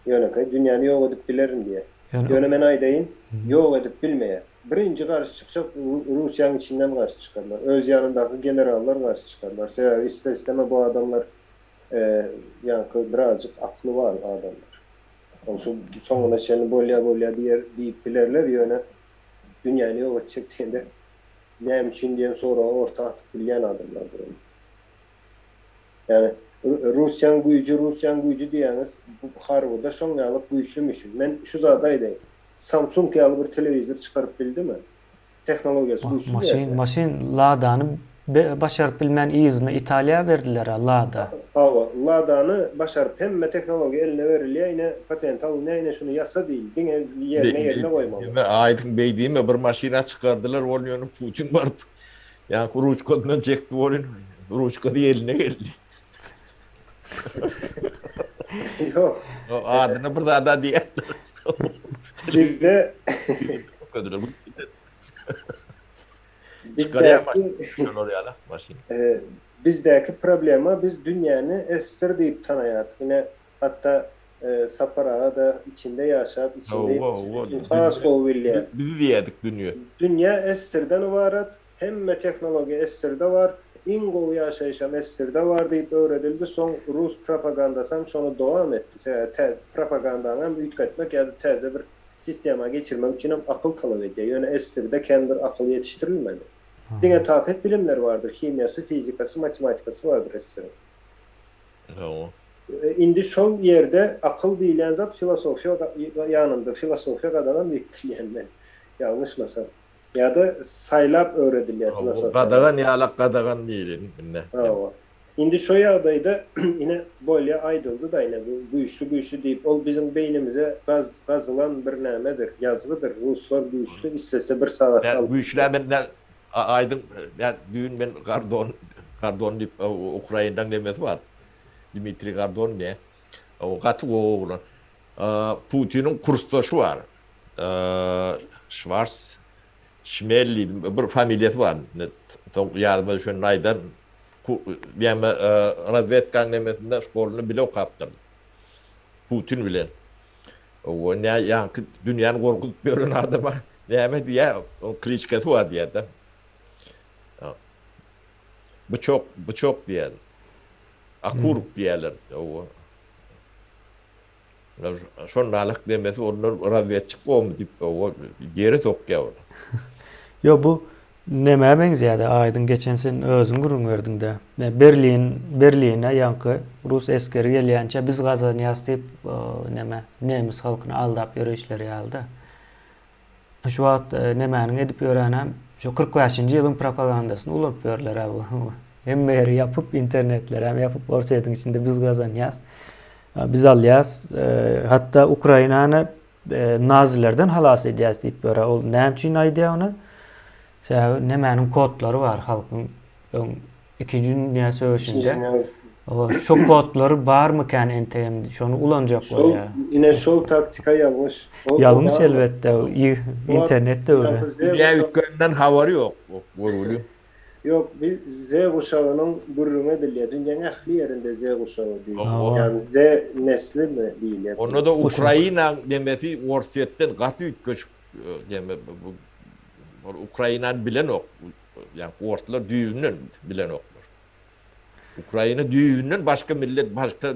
Speaker 3: Yönekay dünyanı yok edip bilerin diye.
Speaker 1: Yani
Speaker 3: Yönemen aydayın yok edip bilmeye. Birinci karşı çıkacak Rusya'nın içinden karşı çıkarlar. Öz yanındaki generaller karşı çıkarlar. Sebebi iste isteme bu adamlar yani birazcık aklı var adamlar. Yani şu sonuna şeyini bolya deyip bilerler yöne dünyanı yok edecek diye neyim şimdiden sonra orta atıp bilen adamlar böyle. Yani Rusyan gücü diyeniz bu harvada şonyalık güçlümüşüm. Ben şu zadaydım. Samsung yalı bir televizör çıkarıp bildi mi? Teknolojisi güçlü diyerse.
Speaker 1: Maşin Lada'nı başarıp bilmen izini İtalya verdiler Lada.
Speaker 3: Lada'nı başarıp hem teknoloji eline veriliyor yine patent alınıyor yine şunu yasa değil. Dine yerine koymalı.
Speaker 2: Aydın Bey değil mi? Bir maşina çıkardılar. Onun Putin var. Yani Ruçka'dan çekti onun. Ruçka diye eline geldi.
Speaker 3: Yok.
Speaker 2: O adını burada da diye.
Speaker 3: Bizde bizdeki problema biz dünyanı esir deyip tanıyat. Yine hatta Saparağa da içinde yaşayıp içinde infaz kovilliye.
Speaker 2: Bizi diyedik dünya.
Speaker 3: Dünya esirden ibaret. Hem teknoloji esirde var. İngol yaşayışam esirde var deyip öğretildi. Son Rus propagandasam şunu devam etti. Propagandanın büyük etmek ya da teze bir sisteme geçirmek için akıl talep ediyor. Yani esirde kendi akıl yetiştirilmedi. Dine tapet bilimler vardır. Kimyası, fizikası, matematikası vardır esirin. İndi şu yerde akıl deyilen zat filosofiya yanında. Filosofiya kadanan deyip ben. Yanlış mesela. Ya da saylap öğretiliyor filosofiya.
Speaker 2: Kadagan yalak kadagan değil.
Speaker 3: İndi şu yağdaydı yine böyle aydıldı da yine bu güçlü deyip o bizim beynimize gazılan bir nemedir, yazgıdır. Ruslar güçlü istese bir saat
Speaker 2: alıp. Güçlü aydın yani düğün ben Gardon deyip Ukrayna'dan demesi var. Dimitri Gardon diye. O katı oğlan. Putin'in kursdaşı var. Schwarz Schmelli bir familyası var. Yani şu aydan yani razvedkan nemesinde şkolunu bile okaptırdı. Putin bilen. O ne yani dünyanın korkutup gören adama ne diye o klişkesi var diye de. Bıçok diye. Akuruk diyorlar. Şondalık demesi onlar razvedçik olmu deyip o geri tokya olur.
Speaker 1: Yo bu neme benziyor da aydın geçen sen özün gurun verdin de. Berlin'e yankı Rus askeri gelýänçe biz gazanyýas deyip neme Nemis halkyny aldap ýörüşleri ýaldy. şu wagt nämäni edip öğrenem şu 45-nji ýylyň propagandasyny ulap berler abi. Hemme ýeri yapıp internetler hem yapıp ortaýdyň içinde biz gazanýas. Biz alýas. Hatta Ukrainany nazilerden halas edýäs diýip berä. Ol näme üçin aýdýar ony? Sebäbi nämäniň kodlary bar halkyň ikinji dünýä söwüşinde. O şu kodlary barmykan entegem şonu ulanjak bolýar.
Speaker 3: Yine şol taktika yanlış.
Speaker 1: Yanlış elbette. İnternette öyle.
Speaker 2: Dünya ülkelerinden havari yok. Gorulu.
Speaker 3: Yok, bir Z kuşağının gururuna ediliyor. Dünyanın ahli yerinde Z kuşağı değil.
Speaker 2: Aa.
Speaker 3: Yani Z nesli mi değil? Yani.
Speaker 2: Onu da Ukrayna demeti Orset'ten katı ütköç deme bu Ukrayna bilen ok. Yani ortalar düğünün bilen oklar. Ukrayna düğünün başka millet başka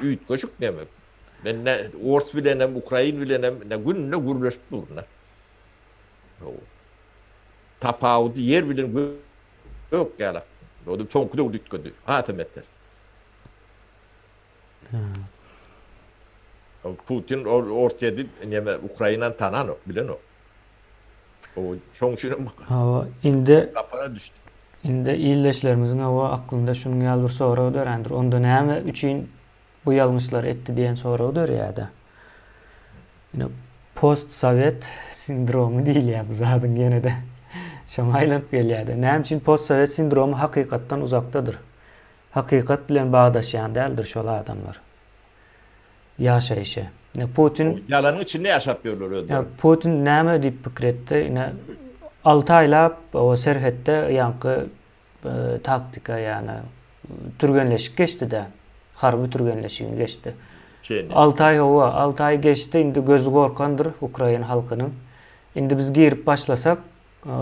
Speaker 2: ütköçük deme. Ben ne Ort bilenem, Ukrayn bilenem, ne günne gurleşip durna. Tapawdy yer bilen yok gala. O da tonkuda ütködü. Atametler. Putin ortaya neme Ukrayna'n tanan o, bilen o. O şoňçyny
Speaker 1: Hawa indi
Speaker 2: kapana düştü.
Speaker 1: illeşlerimizin hawa aklynda şunuň ýaly bir soragy dörendir. Onda näme üçin bu ýalňyşlar etdi diýen soragy dörýärdi. Ýene post-sowet sindromu diýilýär bu zadyň ýene-de. Şoňa aýlanyp gelýärdi. Näme üçin post-sowet sindromu hakykatdan uzakdadyr. Hakykat bilen bagdaşýan däldir şol adamlar. Ýaşaýşy. Putin
Speaker 2: Yalanın içinde yaşap ýörler öde.
Speaker 1: ya Putin näme diýip pikir etdi? Ine 6 aýlap o serhetde ýanky taktika ýani türgenleşik geçdi-de. Harby türgenleşigini geçdi. 6 ay howa, 6 ay geçdi. Indi gözü gorkandyr Ukraina halkynyň. Indi biz girip başlasak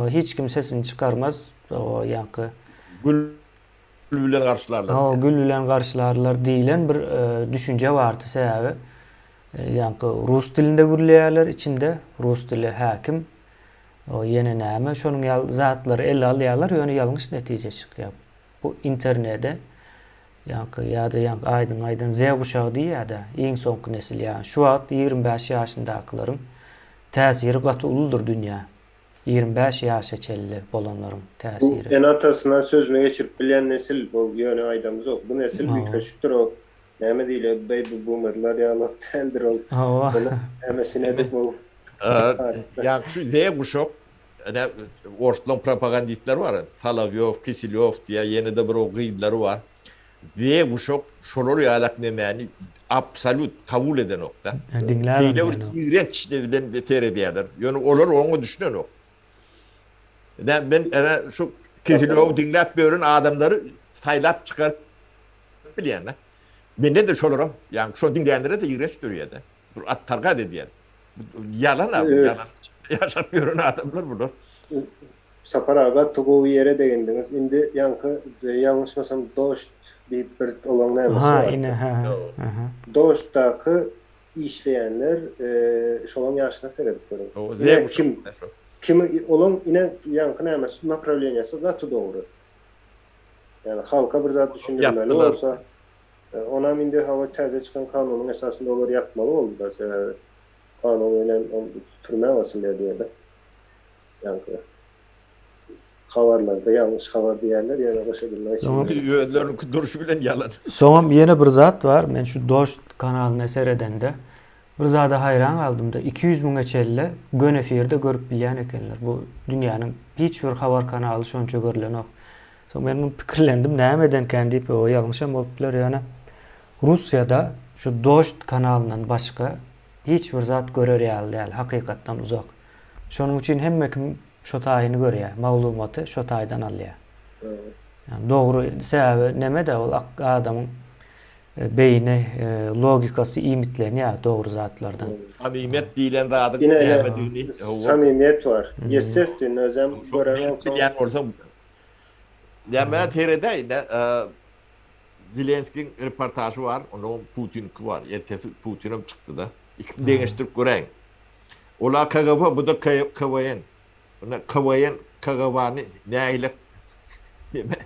Speaker 1: hiç kim sesini çıkarmaz. O ýanky
Speaker 2: Gül bilen garşylarlar.
Speaker 1: o gül bilen garşylarlar diýilen bir düşünje bardy sebäbi. Ýanky rus dilinde gürleýärler içinde rus dili häkim. O ýene näme şonuň zatlary ele alýarlar, ýöne ýalňyş netije çykýar. Bu internetde ýanky ýa-da aýdyn Z guşagy diýär-de iň soňky nesil ýa. Şu wagt 25 ýaşyndakylaryň täsiri gaty uludur dünýä. 25 ýaşa çelli bolanlaryň täsiri.
Speaker 3: En atasına sözüne geçirip bilen nesil bol yöne aydamız o. Bu nesil bir köşktür o. Näme diýilýär? Baby boomerlar ýalak tendir ol.
Speaker 1: Hawa
Speaker 3: Hemesine de bol.
Speaker 2: Yani şu Z kuşak, ortalan propagandistler var. Talavyov, Kisilyov diye yeni de bir o gıydları var. Z kuşak şolor ýalak nämäni absolut kabul eden nokta.
Speaker 1: dinlärim.
Speaker 2: Beýle bir iğrenç bilen beter edýärler. Ýöne olar oňa düşünen ok. Ben şu Kisilyov dinläp bören adamları saylap çıkar bilýän. Mende de şolara, yani şu dinleyenlere de iğrenç görüyor da. Dur attarga dediler. Yalan abi,
Speaker 3: Evet.
Speaker 2: yalan. Yaşamıyor adamlar burada.
Speaker 3: Saparaga tuğu yere değindiniz. Indi yankı yanlışmasam Dost bir olan näme
Speaker 1: Ha
Speaker 3: var.
Speaker 1: ine ha.
Speaker 3: Dost'taky işleyenler şolan ýaşyna seredip görüyor.
Speaker 2: O Z
Speaker 3: Ine
Speaker 2: kuşak.
Speaker 3: kim olan ine yankı näme makroleniyası gaty dogry. Yani halka bir zat düşündirmeli
Speaker 2: Yaptılar.
Speaker 3: olsa ona indi hava täze çıkan kanunun esasında olur yapmalı oldu da sebebi. Kanun ile türme olsun diye de. Yankı. Havarlarda yanlış havar diýerler ýa-da başa bilmez.
Speaker 1: Tamam.
Speaker 2: Yönlerin duruşu bilen yalan.
Speaker 1: Soňam ýene bir zat bar. Men şu Dost kanalyny seredende bir zada hayran kaldym da 200 000 çelle gön efirde görüp bilýän ekenler. Bu dünýäniň hiç bir habar kanaly şonça görülen ok. Soň men pikirlendim nämeden kendi o ýalňyşam bolupdylar ýani Russiýada şu Dost kanalynyň başga hiç bir zat görer ýaly, hakykatdan uzak. Şonuň üçin hemme kim şo taýyny görýär, maglumaty şo taýdan alýar. Yani doğru sebäbi näme-de ol adamyň beyni, logikasy imitlenýär doğru zatlardan.
Speaker 2: Samimiyet diýilen zady
Speaker 3: Yine
Speaker 2: näme
Speaker 3: samimiyet var. Естественно, özüm gören olsa
Speaker 2: bilen olsa näme terede Zelenskiň reportajy var, onun Putinki var. Ertesi Putinim çıktı da. İkisini deňeşdirip göreň. Ola KGB, bu da KVN. Ona KVN, KGB'ni näýle deme.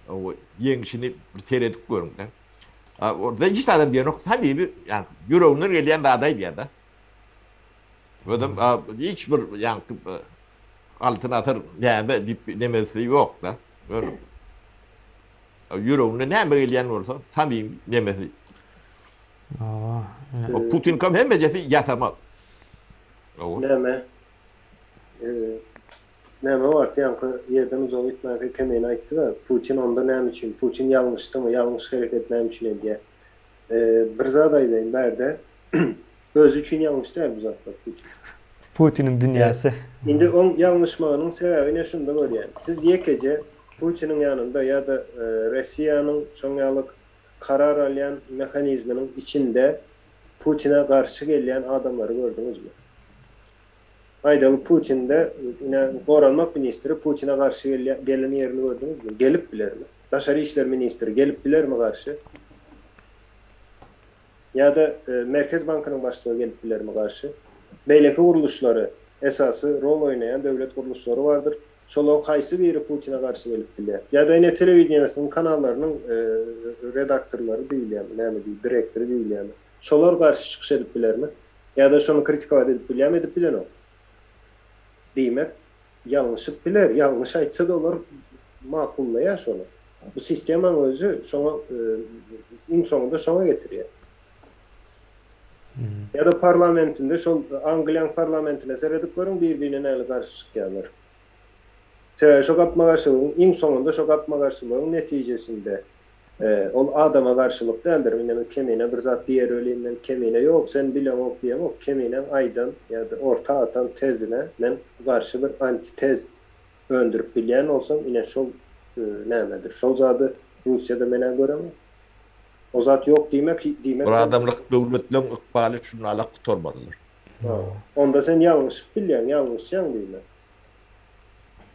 Speaker 2: O ýeňişini bir teredip görüň da. Orada hiç adam diýen ok, tabii bir yani yüreğinden gelen de aday bir da. Ödüm hiç bir yankı altına atır näme dip nemesi yok da. Böyle. Yüreğinde näme gelýän bolsa tabii nemesi.
Speaker 1: Oo,
Speaker 2: O Putin kam hemmejesi ýatama. O
Speaker 3: Näme näme wagt ýanky ýerden uzak gitmäge kemeni aýtdy da Putin onda näme üçin? Putin ýalňyşdymy? Ýalňyş hereket näme üçin edýär? Bir zat aýdaýyn berde özü üçin ýalňyş däl bu zatlar Putin.
Speaker 1: Putin'in dünyası.
Speaker 3: Indi on ýalňyşmagynyň sebäbi ne şunda bolýar. Siz ýekece Putinin ýanynda ýa-da Russiýanyň şoňalyk karar alýan mehanizminiň içinde Putin'e karşı gelen adamları gördünüz mü? Aydalı Putin'de yine Koranmak Ministri Putin'e karşı gelen yerini gördünüz mü? Gelip biler mi? Dışarı İşler Ministri gelip biler mi karşı? Ya da Merkez Bankası'nın başlığı gelip biler mi karşı? Beyleki kuruluşları esası rol oynayan devlet kuruluşları vardır. Şolon kaysı biri Putin'e karşı gelip bilir. Ya da yine televizyonun kanallarının redaktörleri değil yani. Ne değil, direktörü değil yani. Şolar karşı çıkış edip bilir mi? Ya da şunu kritik edip bilir mi? Edip bilen o. Demek yanlışıp bilir. Yanlış aytsa da olur makullaya şunu. Bu sistemin özü şuna en sonunda şuna getiriyor. Ya da parlamentinde şu Angliyan parlamentine seyrediklerin birbirine el karşı çıkıyorlar. Şok atma karşılığın en sonunda şok atma karşılığın neticesinde o adama karşılık değildir. Benim kemiğine bir zat diğer öyleyimden kemiğine yok sen bilen ok diyem ok kemiğine aydan ya da orta atan tezine ben karşı bir antitez öndürüp bilen olsam yine şol nemedir. Şol zadı Rusya'da mene göre mi? O zat yok demek.
Speaker 2: bu adamlık döwletlerin ykbaly şunu alak tutarmadylar.
Speaker 3: Onda sen yanlış bilýän, yanlış ýan diýme.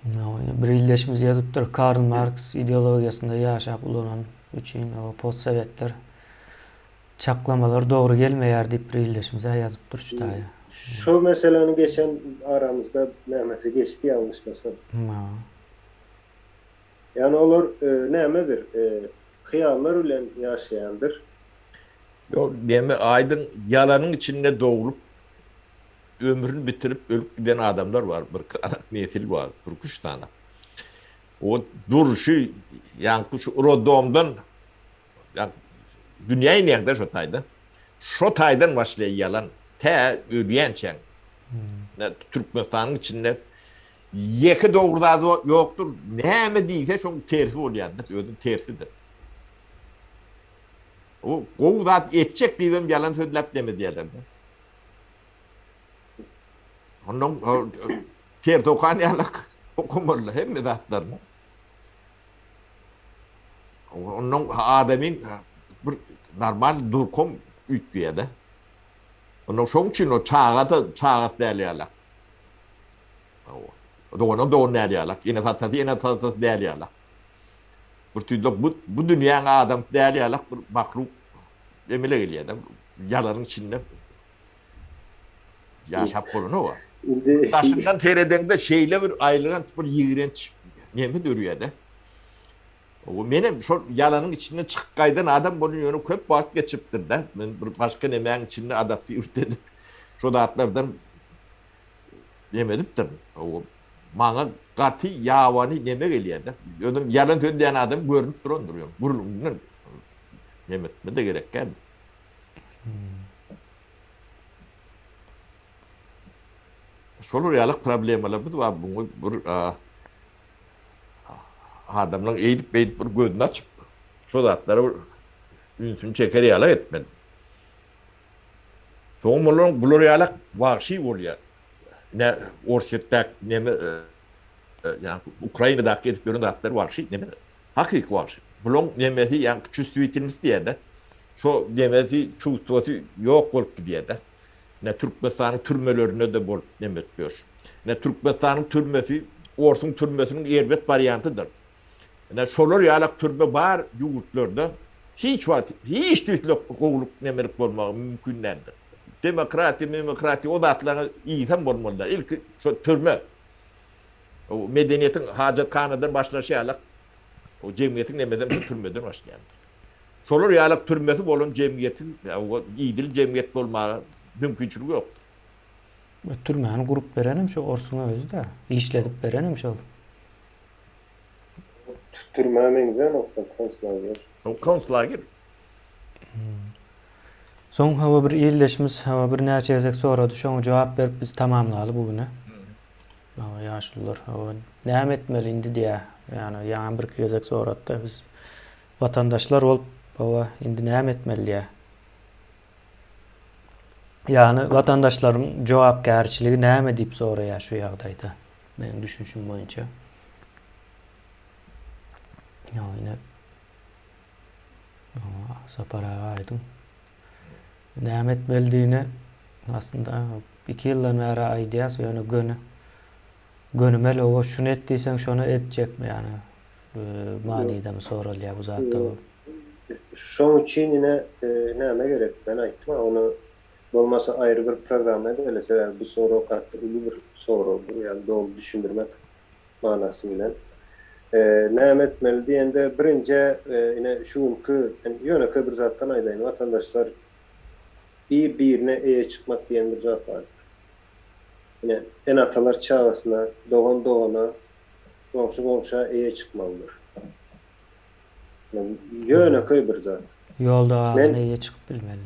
Speaker 1: No, birleşimiz yazıptır. Karl Marx ideologiyasında yaşap ulan üçün o postsovetler çaklamalar doğru gelmeýär diýip birleşimize yazıptır şu taýy.
Speaker 3: Şu meseleni geçen aramızda nämesi geçti yanlış mesela. Yani olur nämedir? Hıyallar bilen yaşayandır.
Speaker 2: Yok deme aydın yalanın içinde doğulup ömrünü bitirip ölüp giden adamlar var. Bir nesil var. 43 tane. O duruşu yani şu Rodom'dan yani dünyayı neyinde şu tayda. Şu taydan başlayan yalan. Te ölüyençen. Türkmenistan'ın içinde yeki doğruda yoktur. Ne mi değilse çok tersi oluyandır. Ödün tersidir. O kovdat etcek diýdim yalan sözläp deme diýerler. Onun ter tokan ýalyk okumaly hemme zatlaryny. Onun adamyn bir normal durkum ütdiýede. Onun şoň üçin o çağat däl ýalyk. Doğru däl ýalyk. Ine tatdy däl ýalyk. Bir türlü bu dünyanın adam değerli yalak bir mahluk emile geliyor adam yalanın içinde yaşap kolunu var. Taşından tereden şeyle bir ayrılan bir yiğrenç nemi dörüyor da. O benim şu yalanın içinden çıkkaydan adam bunun yönü köp vakit geçiptir da. Ben bir başka nemeğin içinde adapte ürtedim. Şu dağıtlardan yemediptir. O Mana gati yavani neme geliyor da. Ödüm yalan töndeyen adam görünüp duruyor. Burunun yemetme de gerek geldi. Şolur yalık problemler bu var. Bu adamlar eğilip bir gözünü açıp şu zatları ünsünü çeker yalak etmedi. Son bulur yalak vahşi oluyor. Ne Orset'te ne yani Ukrayna'daki etkilerin zatları vahşi ne mi? Hakiki vahşi. Bulun nemesi yani küçüstüyetiniz diye de şu nemesi çuğtuası yok olup diye de ne Türkmenistan'ın türmelerine de bol nemetmiyor. Ne Türkmenistan'ın türmesi Orsun türmesinin elbet varyantıdır. Ne şolur yalak türbe var yurtlarda hiç tüslük kovuluk nemelik olmak mümkün değildir. Demokrati o zatlarına iyi hem olmalılar. İlk türme o medeniyetin hacet kanıdır başlaşayarak o cemiyetin nemeden türmeden başlayan. Şolur yalak türmesi bolun cemiyetin o iyidil cemiyet olmağı mümkünçülüğü yoktur.
Speaker 1: Türmäni gurup berenim şu orsuna özü de. İşledip berenim şol.
Speaker 3: Türmämeňize nokta konslager.
Speaker 2: O konslager.
Speaker 1: Soň hava bir ýerleşmiş, hava bir näçe gezek sorady. Şoňa jogap berip biz tamamlaly bugüne. Hava ýaşlylar, hava näme etmeli indi diýä. Ýani ýa bir gezek soratda biz vatandaşlar bolup hava indi näme etmeli diýä. Ýani vatandaşlaryň jogapkärçiligi näme diýip soraýar şu ýagdaýda. Meniň düşünşüm boýunça. Ýa-ni sapara aýdym. Näme etmelidigine aslında 2 ýyldan bäri aýdýas, ýöne gönümel o şunu etdiýseň şonu etjekmi ýani. Manidami soralýar bu zatda.
Speaker 3: Şoň üçin ine näme gerek? Ben aýtdym, onu bolmasa ayrı bir program edilse, bu soru katı bir soru, yani doğru düşündürmek manası bilen. Näme etmeli diýende birinje ine şunky ýöne bir zatdan aýdaýyn, vatandaşlar bir-birine eýe çykmak diýen bir zat bar. Ine en atalar çağasyna, doğana, goňşa eýe çykmalydyr. Ýöne bir zat.
Speaker 1: Ýolda eýe çykyp bilmeli.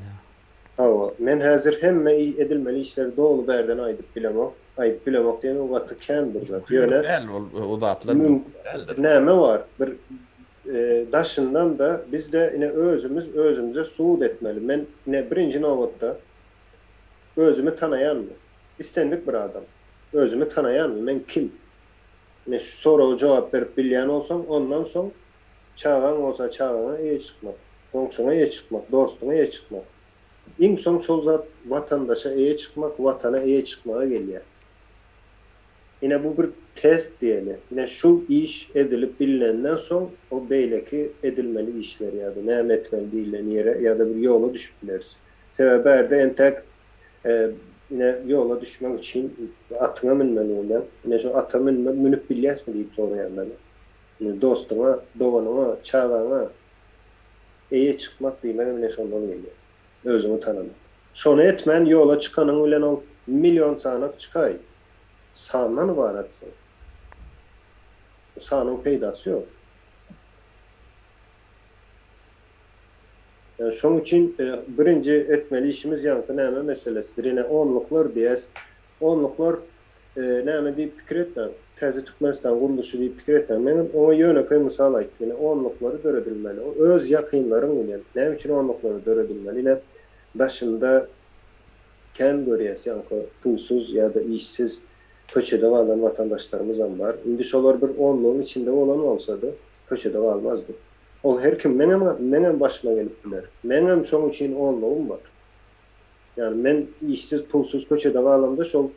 Speaker 3: Men häzir hemme edilmeli işleri doğulu berden aýdyp bilemok. Aýdyp bilemok diýen o wagty kän bir zat. Ýöne
Speaker 2: O zatlar
Speaker 3: näme var? Bir daşyndan da biz de ine özümüze suud etmeli. Men ine birinji nowatda özümü tanaýanmy? İstendik bir adam. Özümü tanaýanmy? Men kim? Ne şu soraga jogap berip bilýän bolsam, ondan soň çağan bolsa çağana eýe çykmak, soňşuna eýe çykmak, dostuna eýe çykmak. İň soň şol zat vatandaşa eýe çykmak, vatana eýe çykmaga gelýär. Ine bu bir test diýeli. Ine şu iş edilip bilinenden soň o beýleki edilmeli işler ýa-da näme etmeli diýilen ýere ýa-da bir ýola düşüp bilersiz. Sebäbi berde entek ine ýola düşmek üçin atyna minmeli bolan. Ine şu ata minip bilýäsmi diýip soraýarlar. Ine dostuma, dowanyma, çağana eýe çykmak diýmeli ine şondan gelýär. Özünü tanamak. Şonu etmen yola çıkanın bilen ol milyon sanak çıkay. Sağından ibaratsın. Sağının peydası yok. Yani şunun için birinci etmeli işimiz yankı näme meselesidir. Yine onluklar diýäs. Onluklar näme diýip pikir etmem. Täze Türkmenistan guruluşy diýip pikir etmem. Men o ýöne misal aýtdym. Yine onlukları döredilmeli. O öz ýakynlaryň bilen. Näme üçin onlukları döredilmeli? Yine başında kän görýäs, ýa-ni pulsuz ýa-da işsiz köçede galan vatandaşlarymız var. Indi şolar bir onluğun içinde olan bolsa-da köçede galmazdy. Ol her kim menem başyma gelip biler. Menem şoň üçin onluğum var. Yani men işsiz pulsuz köçede galamda şol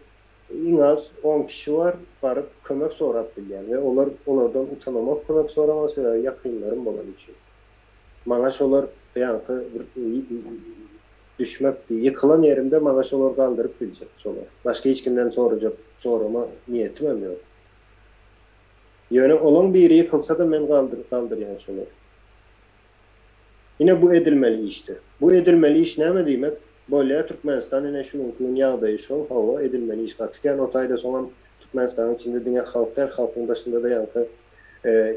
Speaker 3: iň az 10 kişi var, baryp kömek sorap bilýän we olardan utanamak kömek soramasy ýakynlarym bolan üçin. Maňa şolar ýa-ni düşmek yıkılan yerimde maňa şolar galdyryp biljek şolar. Başka hiç kimden sorama niyetim hem yok. Ýöne olan biri yıkılsa da men galdyrýan şolar. Yine bu edilmeli iştir. Bu edilmeli iş näme diýmek? Bolýa Türkmenistan ine şunun ýagdaýy şol hawa edilmeli iş gatykän o taýda soňam Türkmenistanyň içinde diňe halkyň daşynda da ýankı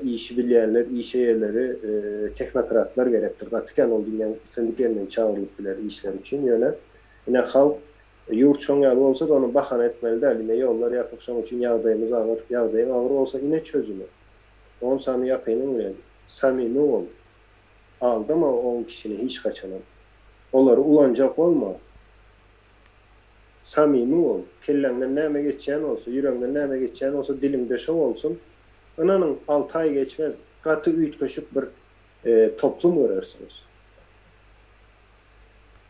Speaker 3: işi bilýänler, iş eýerleri, teknokratlar gerektir. Gatykän ol diýen sendiklerden çağırılıp biler işler üçin ýöne. Ine halk ýurt çoň ýaly bolsa da onu bahana etmeli däl. Ine ýollar ýapyk şoň üçin ýagdaýymyz agyr, ýagdaýyň agyr bolsa ine çözümi. 10 sany ýakynyň bilen samimi bol. Aldama 10 kişini hiç kaçanam. Olary ulanjak bolma. Samimi bol. Kelläňden näme geçýän bolsa, ýüregiňden näme geçýän bolsa dilimde şo bolsun. Ananın 6 ay geçmez, katı üýtgeşik bir toplum görersiniz.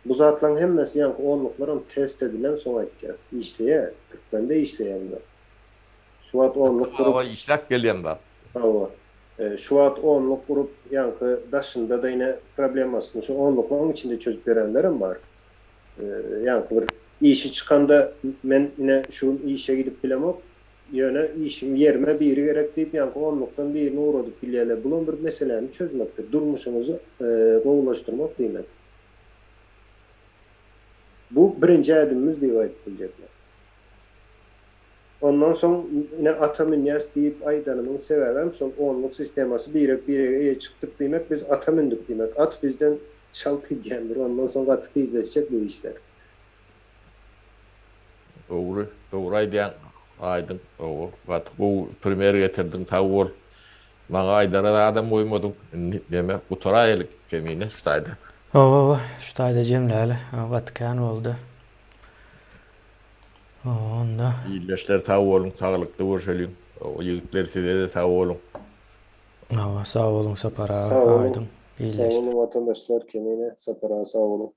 Speaker 3: Bu zatlaryň hemmesi ýa-ni onluklaryň test edilen soň aýtýas. İşleýär, Türkmende işleýär. Şu wagt onluk
Speaker 2: Hava işlek gelýän zat.
Speaker 3: Hawa. Şu wagt onluk gurup ýa-ni daşynda da ine problemasyny şu onluklaryň içinde çözüp berenlerim bar. Ýa-ni bir işi çykanda men ine şu işe gidip bilemok. Ýöne işim yerime biri gerek diýip ýa-ni onlukdan birini uradyp bilýärler. Bulan bir meseleni çözmekdir. Durmuşyňyzy gowulaşdyrmak diýmek. Bu birinji adymymyz diýip aýdyp biljekler. Ondan soň ine atamynyas diýip aýdanynyň sebäbem şol onluk sistemasy bir çıktık diýmek, biz ata mindik diýmek. At bizden şalt edýändir. Ondan soň gaty tezleşjek bu işler.
Speaker 2: Doğru. Doğru aýdýan aýdym. O wat bu primer getirdiň taw bol. Maňa aýdana adam goýmadyň. Demek bu toraýlyk kemine şutaýdy.
Speaker 1: Şutaýda jemläli. Vatkan boldy. Onda.
Speaker 2: İyileşler taw bolun, saglykly bolşalyň. O ýigitler size de taw bolun.
Speaker 1: Sağ olun Sapara.
Speaker 3: Sağ olun.
Speaker 1: Aydın.
Speaker 3: Sağ
Speaker 1: İyileş.
Speaker 3: olun vatandaşlar, kemine sapara sağ olun.